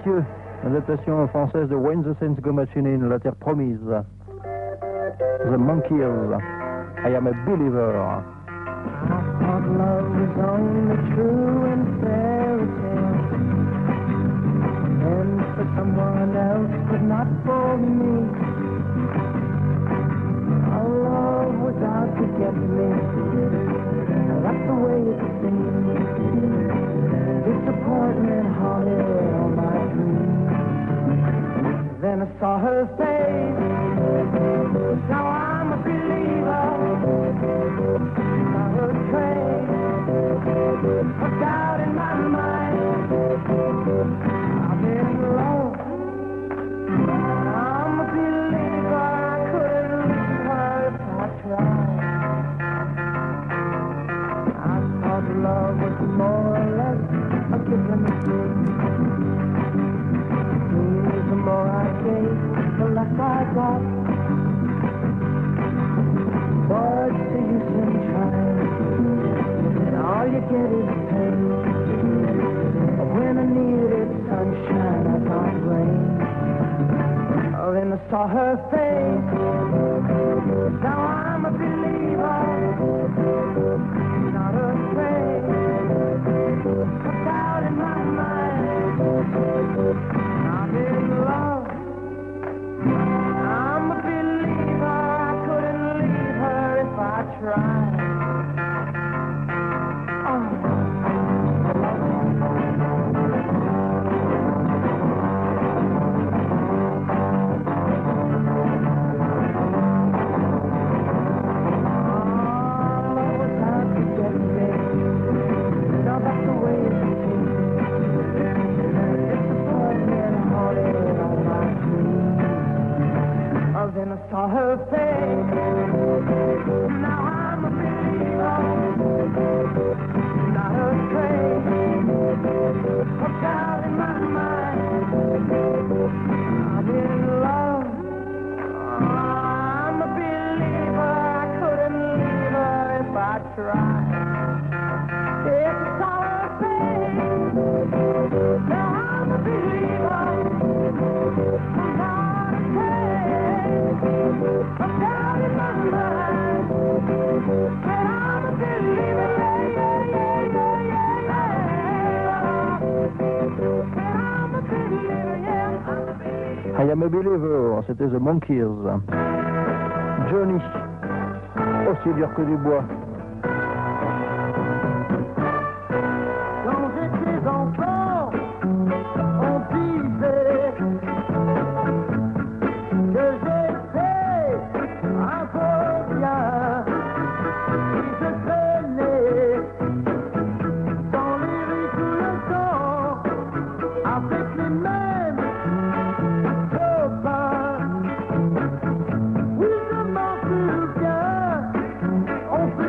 Mathieu, adaptation française de Wayne the Saints Go Marching In, La Terre Promise. The Monkeys, I Am a Believer. I thought love was only true in fairy tales, and for someone else, but not for me. Our love was out to get me. That's the way it seemed. Disappointment haunted all my dreams. Then I saw her face. Now I'm a believer. Not a trace of doubt in my mind. I'm in love. I'm a believer. I couldn't lose her if I tried. I thought love was more or less a give and a take. The more I gave, the less I got. What's the use in trying? And all you get is pain. When I needed sunshine, I got rain. Oh, then I saw her face. Now I'm a believer. Not afraid. What's out in my mind? I'm in love. I'm a believer. I couldn't leave her if I tried. Then I saw her face. Now I'm a believer. Not a trace of doubt in my mind. I'm in love. I'm a believer. I couldn't leave her if I tried. If I saw her face. Now I'm a believer. Not a trace of doubt in my mind. But I'm a believer, But I'm a believer, yeah, I'm a believer. I Am a Believer, c'était The Monkeys. Johnny, aussi dur que du bois. Quand j'étais enfant, on disait que j'étais un peu bien. Si je traînais dans les rues tout le temps, avec les mêmes copains. Oui, je m'en souviens, on se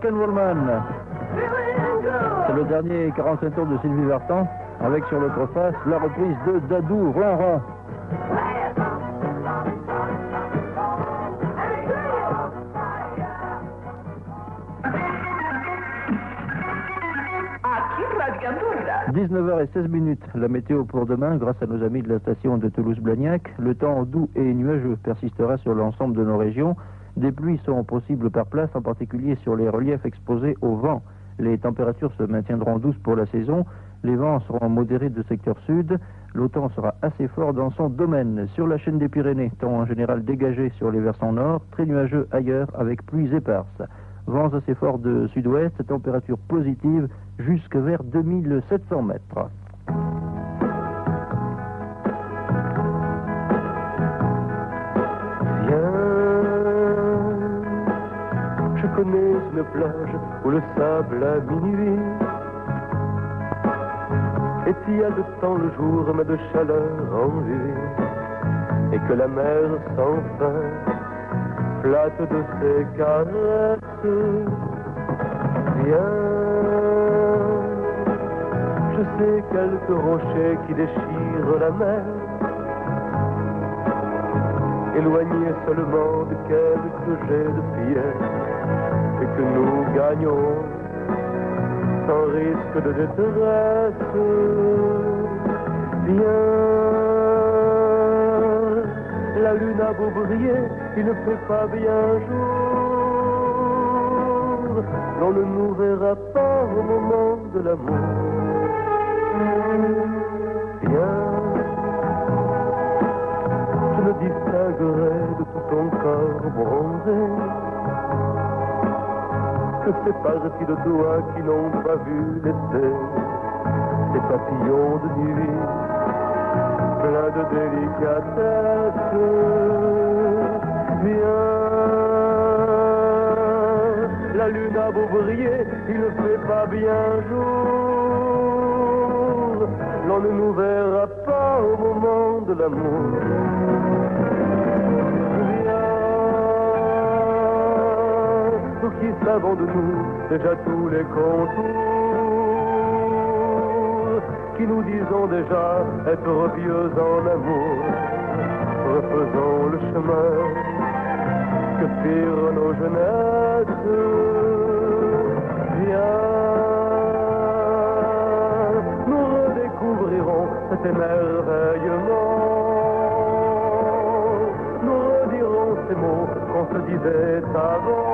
Rock'n'Rollman. C'est le dernier 45 tours de Sylvie Vartan, avec sur l'autre face la reprise de Dadou Ronron. 19h16, la météo pour demain, grâce à nos amis de la station de Toulouse-Blagnac. Le temps doux et nuageux persistera sur l'ensemble de nos régions. Des pluies seront possibles par place, en particulier sur les reliefs exposés au vent. Les températures se maintiendront douces pour la saison. Les vents seront modérés de secteur sud. L'automne sera assez fort dans son domaine. Sur la chaîne des Pyrénées, temps en général dégagé sur les versants nord, très nuageux ailleurs avec pluies éparses. Vents assez forts de sud-ouest, température positive jusque vers 2700 mètres. Je connais une plage où le sable à minuit et il y a de temps le jour mais de chaleur enlevée et que la mer sans fin flatte de ses caresses. Viens, je sais quelques rochers qui déchirent la mer, éloignés seulement de quelques jets de pierre, et que nous gagnons sans risque de détresse. Viens, la lune a beau briller, il ne fait pas bien jour, l'on ne nous verra pas au moment de l'amour. Viens, je me distinguerai de tout ton corps bronzé, que ces parties de toi qui n'ont pas vu l'été, ces papillons de nuit, pleins de délicatesse. Viens, la lune a beau briller, il ne fait pas bien jour, l'on ne nous verra pas au moment de l'amour. Nous qui savons de nous déjà tous les contours, qui nous disons déjà être vieux en amour, refaisons le chemin que firent nos jeunesses. Viens, nous redécouvrirons cet émerveillement, nous redirons ces mots qu'on se disait avant.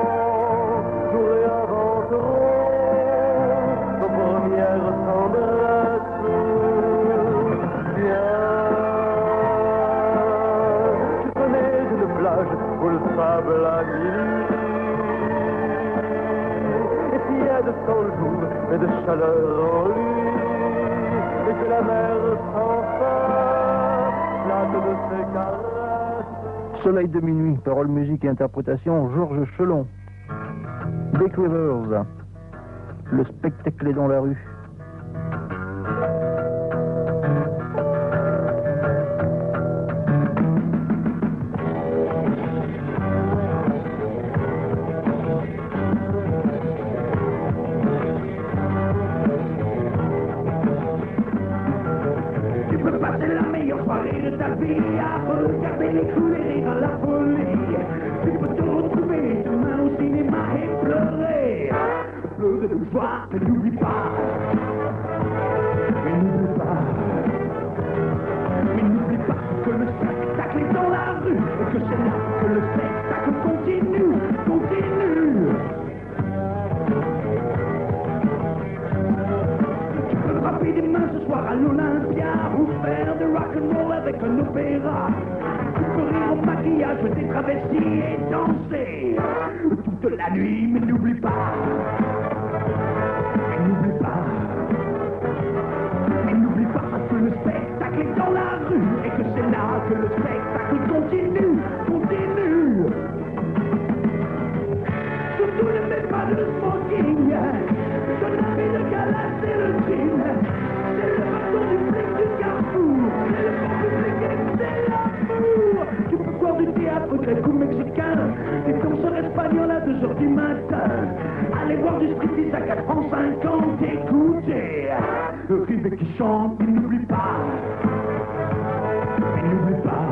Nous réinventerons nos premières tendresses. Viens, je connais une plage où le sable a minuit, et s'il y a de temps le jour et de chaleur en lui, et que la mer sans fin flatte de ses caresses. Soleil de minuit, paroles, musique et interprétation, Georges Chelon. Dick Rivers, le spectacle est dans la rue. Tu peux passer la meilleure soirée de ta vie à regarder les couler dans la folie. Tu peux te retrouver demain au cinéma et pleurer de joie, mais n'oublie pas. Mais n'oublie pas. Mais n'oublie pas que le spectacle est dans la rue et que c'est là que le spectacle continue. Tu peux frapper des mains ce soir à l'Olympia ou faire de rock'n'roll avec un opéra. Tu peux rire au maquillage des travestis et danser toute la nuit, mais n'oublie pas. Mais n'oublie pas que le spectacle est dans la rue et que c'est là que le spectacle continue. Surtout ne mets pas de smoking, ton ami de gala c'est le crime, c'est le bâton du flic du carrefour, c'est le bon public et c'est l'amour. Tu peux voir du théâtre grec ou mexicain, des danseurs espagnols à 2h du matin, aller voir du striptease à 4 francs 50, écouter le rivet qui chante, mais n'oublie pas. Mais n'oublie pas.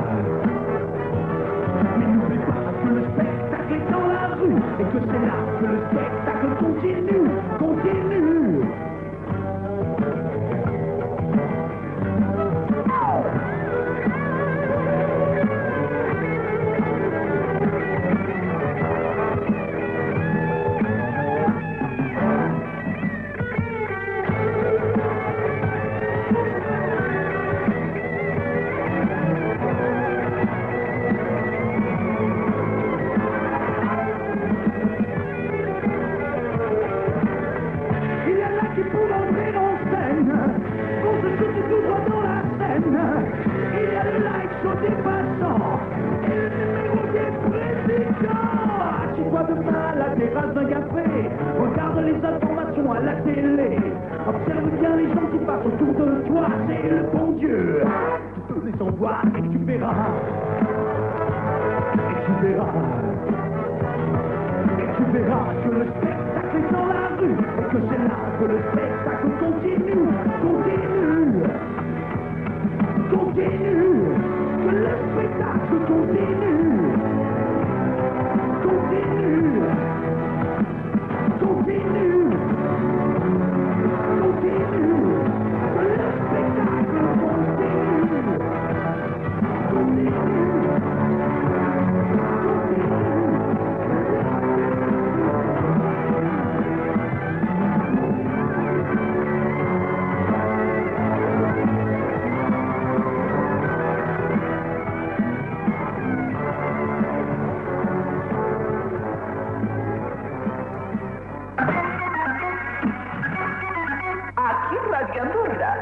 Mais n'oublie pas que le spectacle est dans la rue et que c'est là que le spectacle continue. à la terrasse d'un café, regarde les informations à la télé, observe bien les gens qui passent autour de toi, c'est le bon Dieu qui te les envoie et tu verras, et tu verras, et tu verras que le spectacle est dans la rue, et que c'est là que le spectacle continue, continue, continue, que le spectacle continue. Continue, continue, continue, que le spectacle continue, continue,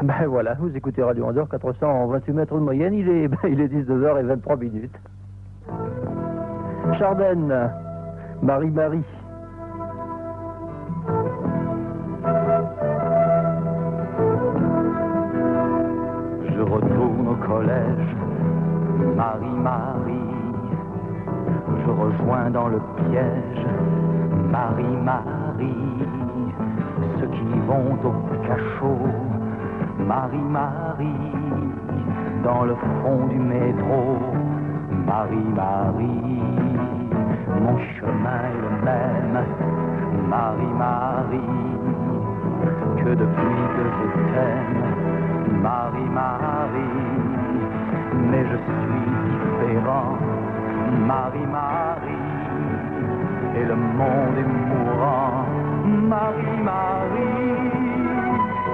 Ben voilà, vous écoutez Radio Andorre, 428 mètres de moyenne, il est 19h23 minutes. Chardenne, Marie-Marie. Je retourne au collège, Marie-Marie. Je rejoins dans le piège, Marie-Marie. Ceux qui vont au cachot, Marie-Marie, dans le fond du métro, Marie-Marie, mon chemin est le même, Marie-Marie, que depuis que je t'aime, Marie-Marie, mais je suis différent, Marie-Marie, et le monde est mourant, Marie-Marie.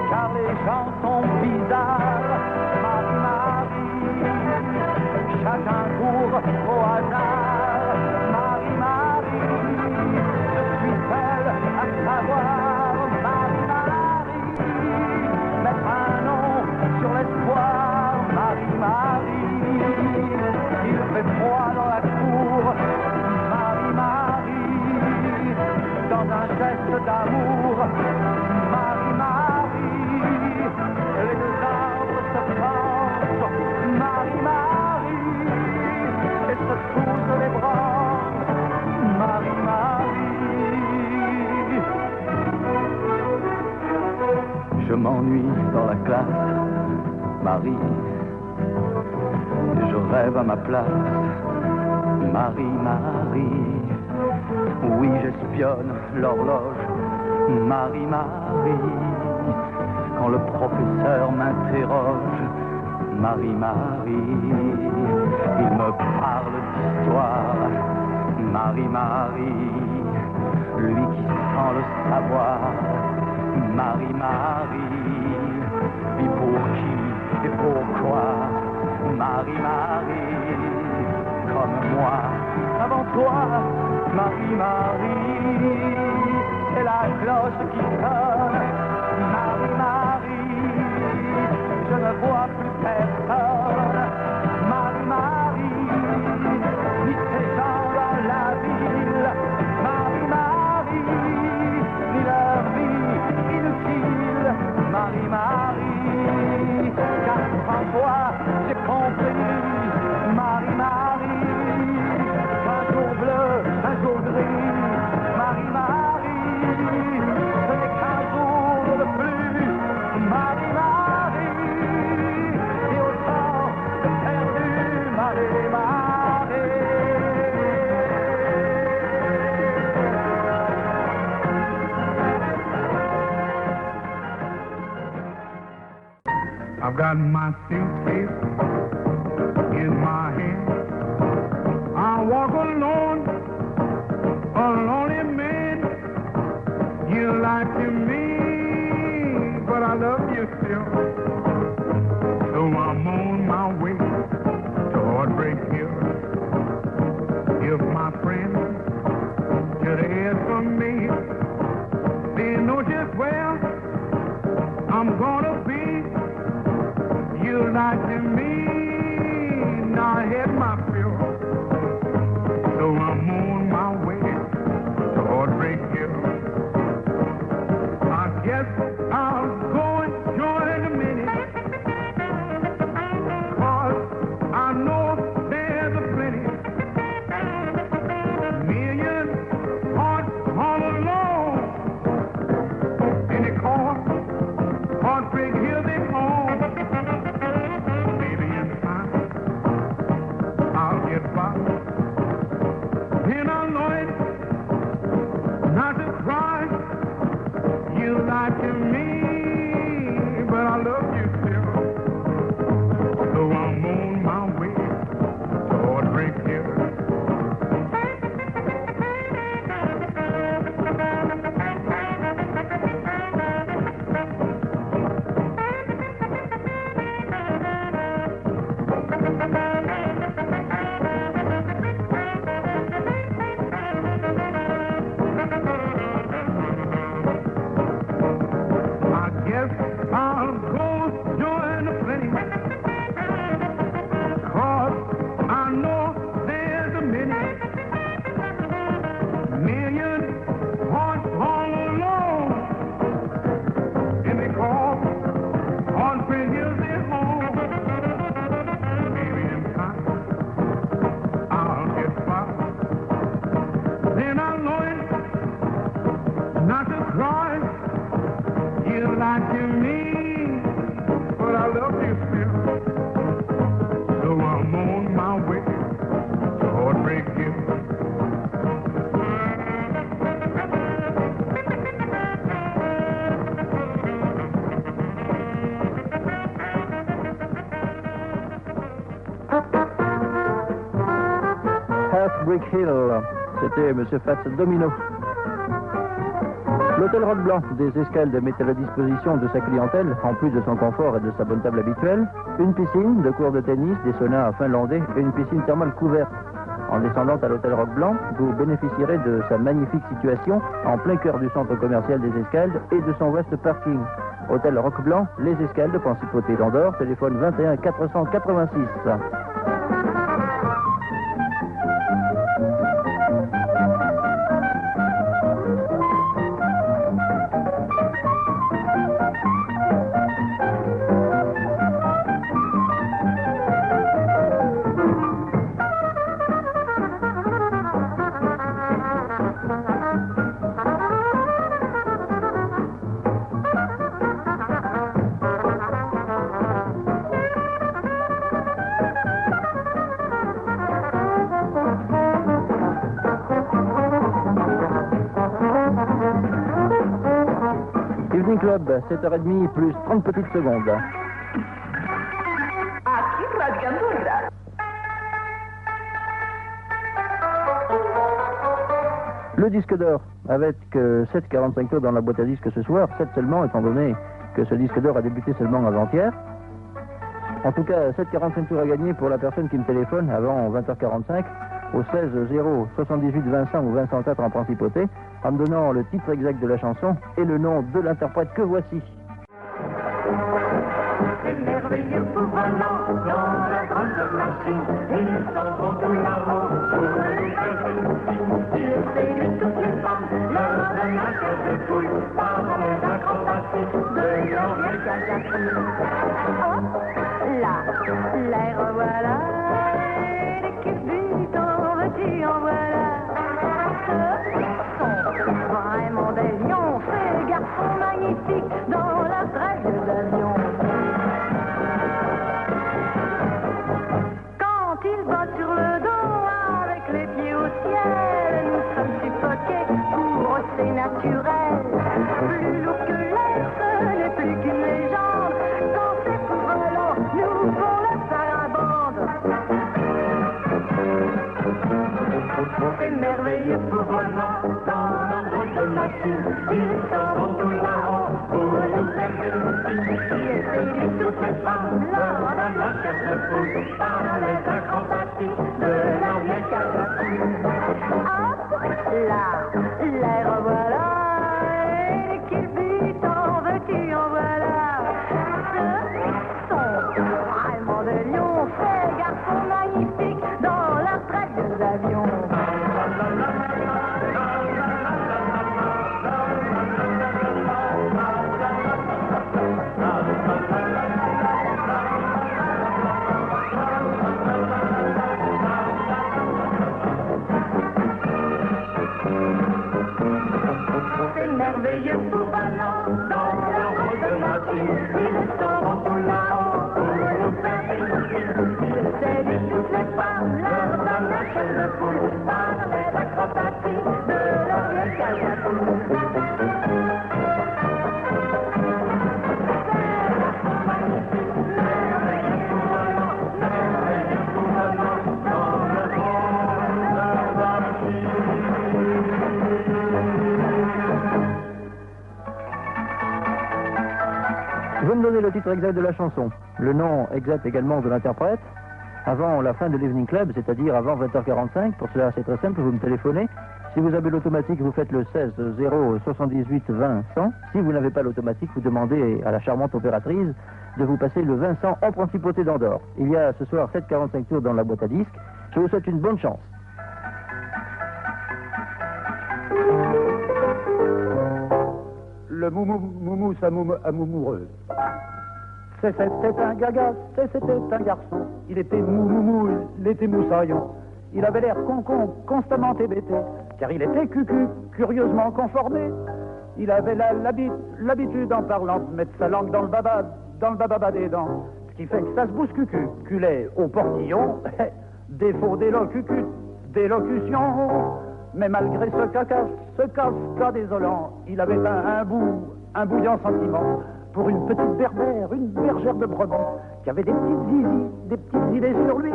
Car les gens sont bizarres, Marie-Marie, chacun court au hasard, Marie-Marie, je suis seule à savoir, Marie-Marie, mettre un nom sur l'espoir, Marie-Marie, il fait froid dans la cour, Marie-Marie, dans un geste d'amour, Marie-Marie, les deux arbres se pensent, Marie-Marie, et se poussent les branches, Marie-Marie. Je m'ennuie dans la classe, Marie, je rêve à ma place, Marie-Marie. Oui, j'espionne l'horloge, Marie-Marie. Quand le professeur m'interroge, Marie-Marie, il me parle d'histoire, Marie-Marie, lui qui sent le savoir, Marie-Marie, et pour qui et pourquoi, Marie-Marie, comme moi, avant toi, Marie-Marie, c'est la cloche qui sonne, Marie-Marie, je ne vois plus personne, Marie-Marie, ni ces gens dans la ville, Marie-Marie, ni leur vie inutile, Marie-Marie, car sans toi j'ai compris, Marie-Marie, un jour bleu, un jour gris, Marie-Marie, ce n'est qu'un jour de plus, Marie-Marie, et autant de perdu, Marie-Marie. I've got my suitcase in my hand. I walk alone, a lonely man. You lied to me, but I love you still. So I'm on my way to Heartbreak Hill. If my friends should hear from me, they know just where I'm gonna be. You lied to me, now I had my fill. So I'm on my way like you mean, but I love you still. So I'm on my way to Heartbreak Hill. Heartbreak Hill, c'était M. Fats Domino. L'hôtel Roc Blanc des Escaldes met à la disposition de sa clientèle, en plus de son confort et de sa bonne table habituelle, une piscine, de cours de tennis, des saunas finlandais et une piscine thermale couverte. En descendant à l'hôtel Roc Blanc, vous bénéficierez de sa magnifique situation en plein cœur du centre commercial des Escaldes et de son vaste parking. Hôtel Roc Blanc, les Escaldes, Principauté d'Andorre, téléphone 21 486. Evening Club, 7h30 plus 30 petites secondes. Aquí Radio Andorra. Le disque d'or, avec 7,45 tours dans la boîte à disques ce soir, 7 seulement, étant donné que ce disque d'or a débuté seulement avant-hier. En tout cas, 7,45 tours à gagner pour la personne qui me téléphone avant 20h45 au 16 0 78 25 ou 204 en Principauté, en me donnant le titre exact de la chanson et le nom de l'interprète que voici. C'est merveilleux pour volant dans la grande machine. Ils s'en vont tout là-haut pour nous faire une fille. Ils séduisent toutes les femmes lors d'un match de poule par les acrobaties de leur vieille Kazakh. Hop là, l'air voilà, l'équipe but en veux-tu en voilà. Ce sont vraiment des lions, ces garçons magnifiques dans la trêve d'avion. Quand ils battent sur le dos avec les pieds au ciel, nous sommes suffoqués pour eux c'est naturel. Plus lourd que l'air, ce n'est plus qu'une légende. Quand ces coups volants nous font la sarabande. C'est merveilleux pour volant dans la grosse machine. Ils s'en vont tout là-haut pour nous faire une fille. Ils séduisent toutes les femmes lors d'un match de poule par les acrobaties de la vieille Kazakh. Hop là, l'air voilà, et qu'il but en veux-tu en voilà. Ce sont vraiment des lions, ces garçons magnifiques dans la traite des avions. C'est merveilleux pour ballon dans la route de machine. Ils s'en vont tout là-haut pour nous faire une fille. Ils séduisent toutes les femmes lors d'un match de poule par les acrobaties de leur vieille Kazakh. Je vais me donner le titre exact de la chanson, le nom exact également de l'interprète, avant la fin de l'Evening Club, c'est-à-dire avant 20h45. Pour cela, c'est très simple, vous me téléphonez. Si vous avez l'automatique, vous faites le 16 0 78 20 100. Si vous n'avez pas l'automatique, vous demandez à la charmante opératrice de vous passer le 20 100 en Principauté d'Andorre. Il y a ce soir 7,45 tours dans la boîte à disques. Je vous souhaite une bonne chance. Le moumou amoureuse. C'était un gaga, c'était un garçon. Il était mou, il était moussaillon. Il avait l'air con, constamment hébété, car il était cucu, curieusement conformé. Il avait l'habitude en parlant de mettre sa langue dans le baba des dents. Ce qui fait que ça se bousculait au portillon, défaut d'élocution. Mais malgré ce caca désolant, il avait un bouillant sentiment pour une petite berbère, une bergère de brebis, qui avait des petites idées sur lui.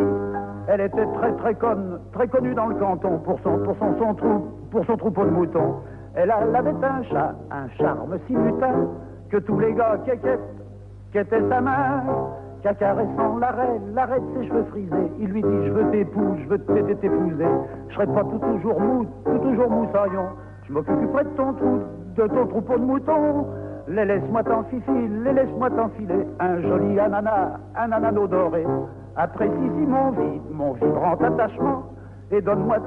Elle était très connue dans le canton pour son troupeau de moutons. Elle avait un charme si mutin, que tous les gars qu'était sa main, caressant l'arrêt de ses cheveux frisés, il lui dit: je veux t'épouser, je serai pas tout toujours moussaillon, je m'occuperai de ton troupeau de moutons, laisse-moi t'enfiler, un joli ananas doré, apprécie mon vibrant attachement, et donne-moi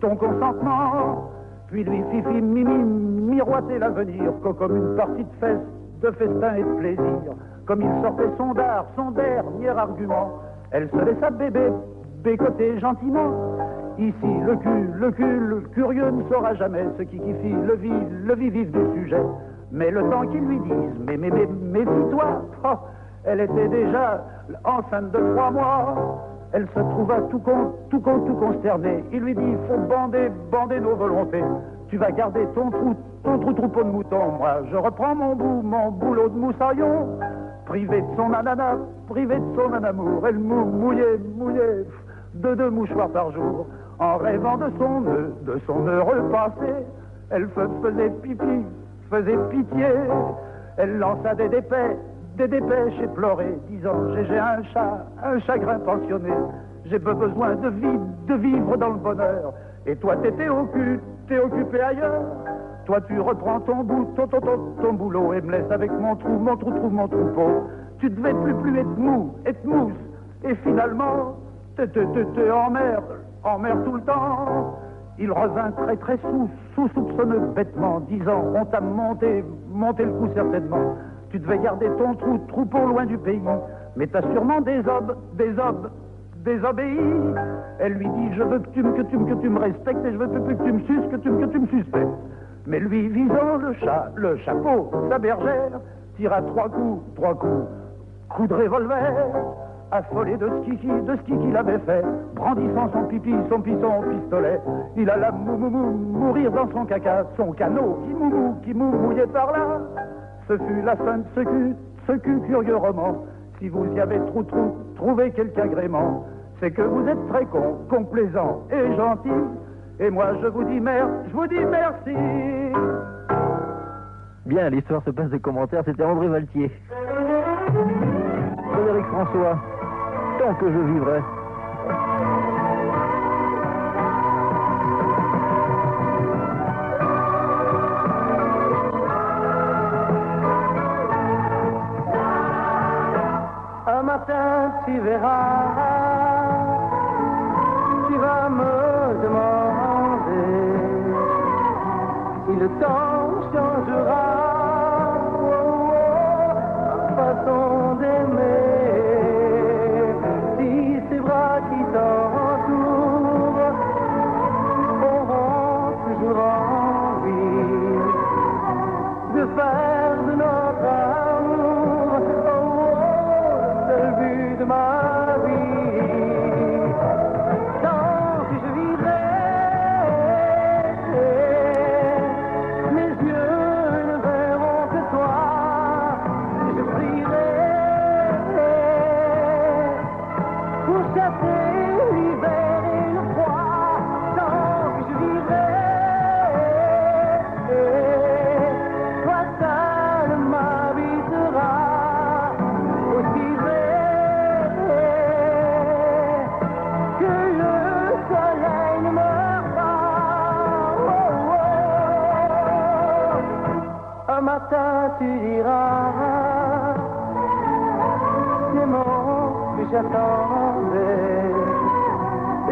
ton consentement. Puis lui fifi miroiter l'avenir, comme une partie de festin et de plaisir. Comme il sortait son dernier argument, elle se laissa bécoter gentiment. Ici, le curieux ne saura jamais ce qui fit le vif du sujet. Mais le temps qu'il lui dise, mais méfie-toi, oh, elle était déjà enceinte de 3 mois. Elle se trouva tout consternée. Il lui dit: faut bander nos volontés. Tu vas garder ton troupeau de moutons. Moi, je reprends mon boulot de moussaillon. Privé de son amour, elle mouillait de 2 mouchoirs par jour. En rêvant de son heureux passé, elle faisait pitié. Elle lança des dépêches et pleurait, disant: j'ai un chagrin pensionné, j'ai besoin de vivre dans le bonheur. Et toi t'es occupé ailleurs. Toi tu reprends ton boulot et me laisses avec mon troupeau. Tu devais plus être mousse. Et finalement, t'es en mer tout le temps. Il revint très soupçonneux bêtement, disant: on t'a monté le coup certainement. Tu devais garder ton troupeau loin du pays, mais t'as sûrement désobéi. Elle lui dit: je veux que tu me respectes, et je veux plus que tu me suces, que tu me suspectes. Mais lui, visant le chapeau, sa bergère, tira 3 coups de revolver. Affolé de ce qu'il avait fait, brandissant son pistolet, il alla mourir dans son caca, son canot qui mouillait par là. Ce fut la fin de ce curieux roman. Si vous y avez trouvé quelque agrément, c'est que vous êtes très complaisant et gentil. Et moi je vous dis merci. Bien, l'histoire se passe de commentaires, c'était André Valtier. Frédéric François, tant que je vivrai. Un matin tu verras, tu vas me demander si le temps changera ma façon d'aimer, si ces bras qui t'entourent auront toujours envie de faire de notre amour le seul but de ma vie. Tant que je vivrai, mes yeux ne verront que toi. Je prierai pour chasser l'hiver et le froid. Tant que je vivrai, toi seul m'habiteras. Aussi vrai que le soleil ne meurt pas. Oh, oh. Un matin tu diras les mots que j'attendais.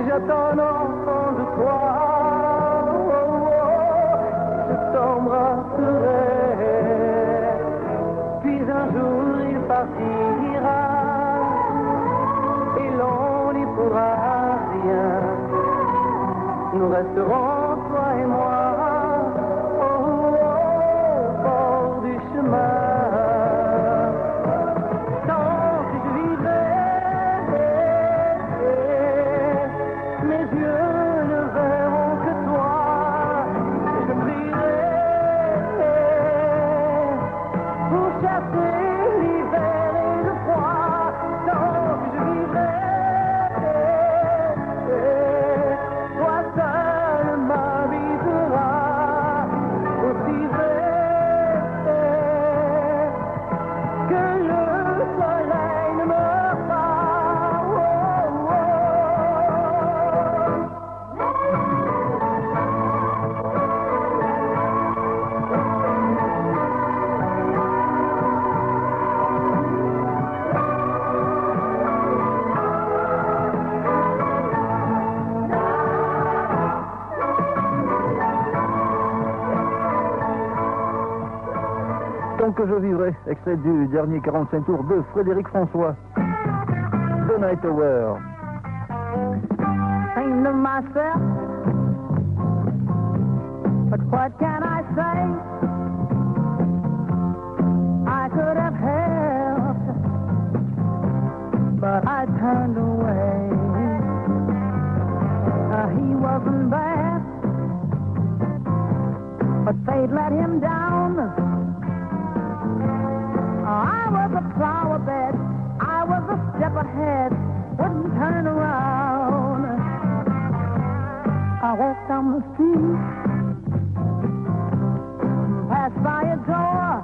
J'attends l'enfant de toi. Oh, oh. Je t'embrasserai. Puis un jour il partira et l'on n'y pourra rien. Nous resterons toi et moi. Oh, oh, oh. tant que je vivrai, extrait du dernier 45 tours de Frédéric François. The Night Hour. Think to myself, but what can I say? I could have helped, but I turned away. He wasn't bad, but fate let him down. I was a flower bed, I was a step ahead, wouldn't turn around. I walked down the street, passed by a door,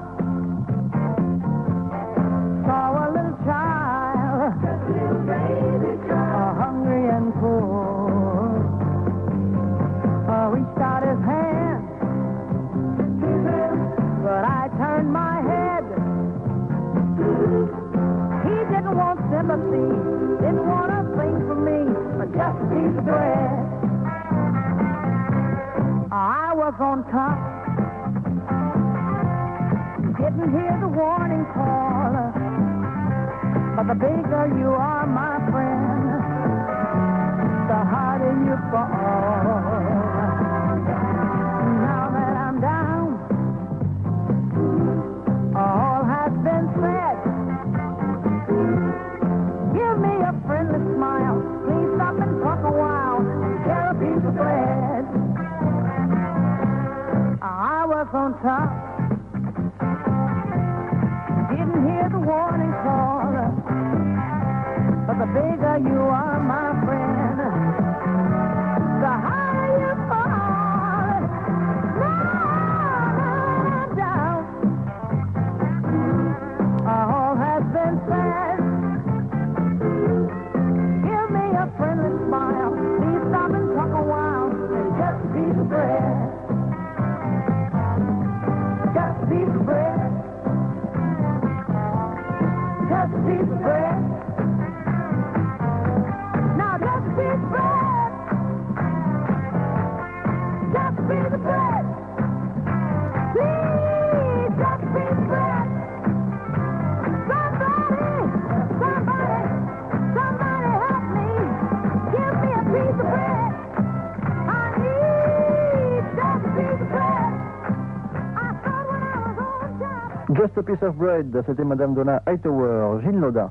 saw a little child, hungry and poor. Reached out his hand, but I turned my head. He didn't want sympathy, didn't want a thing from me, but just a piece of bread. I was on top, didn't hear the warning call, but the bigger you are, my friend, the harder you fall. Now that I'm down, all has been said. Give me a friendly smile, please stop and talk a while, and share a piece of bread. I was on top, didn't hear the warning call, but the bigger you are, my friend, the harder you fall. Now I'm down, all has been said. Give me a friendly smile, please stop and talk a while, and just a piece of bread. Just a piece of bread. Just a piece of bread. Now just a piece of bread. Just a piece of bread. Please, just a piece of bread. Somebody help me. Give me a piece of bread. I need just a piece of bread. I thought when I was on top. Just a Piece of Bread, c'était Madame Donna Hightower, Gilles Naudin.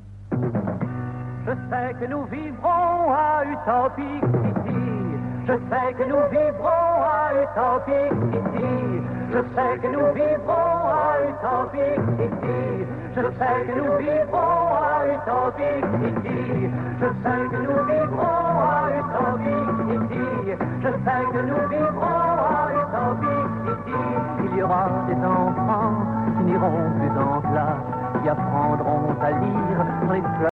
Je sais que nous vivrons à Utopic City. Je sais que nous vivrons à Utopic City. Je sais que nous vivrons à Utopic City. Je sais que nous vivrons à Utopic City. Je sais que nous vivrons à Utopic City. Je sais que nous vivrons à Utopic City. Il y aura des enfants qui n'iront plus en classe, qui apprendront à lire dans les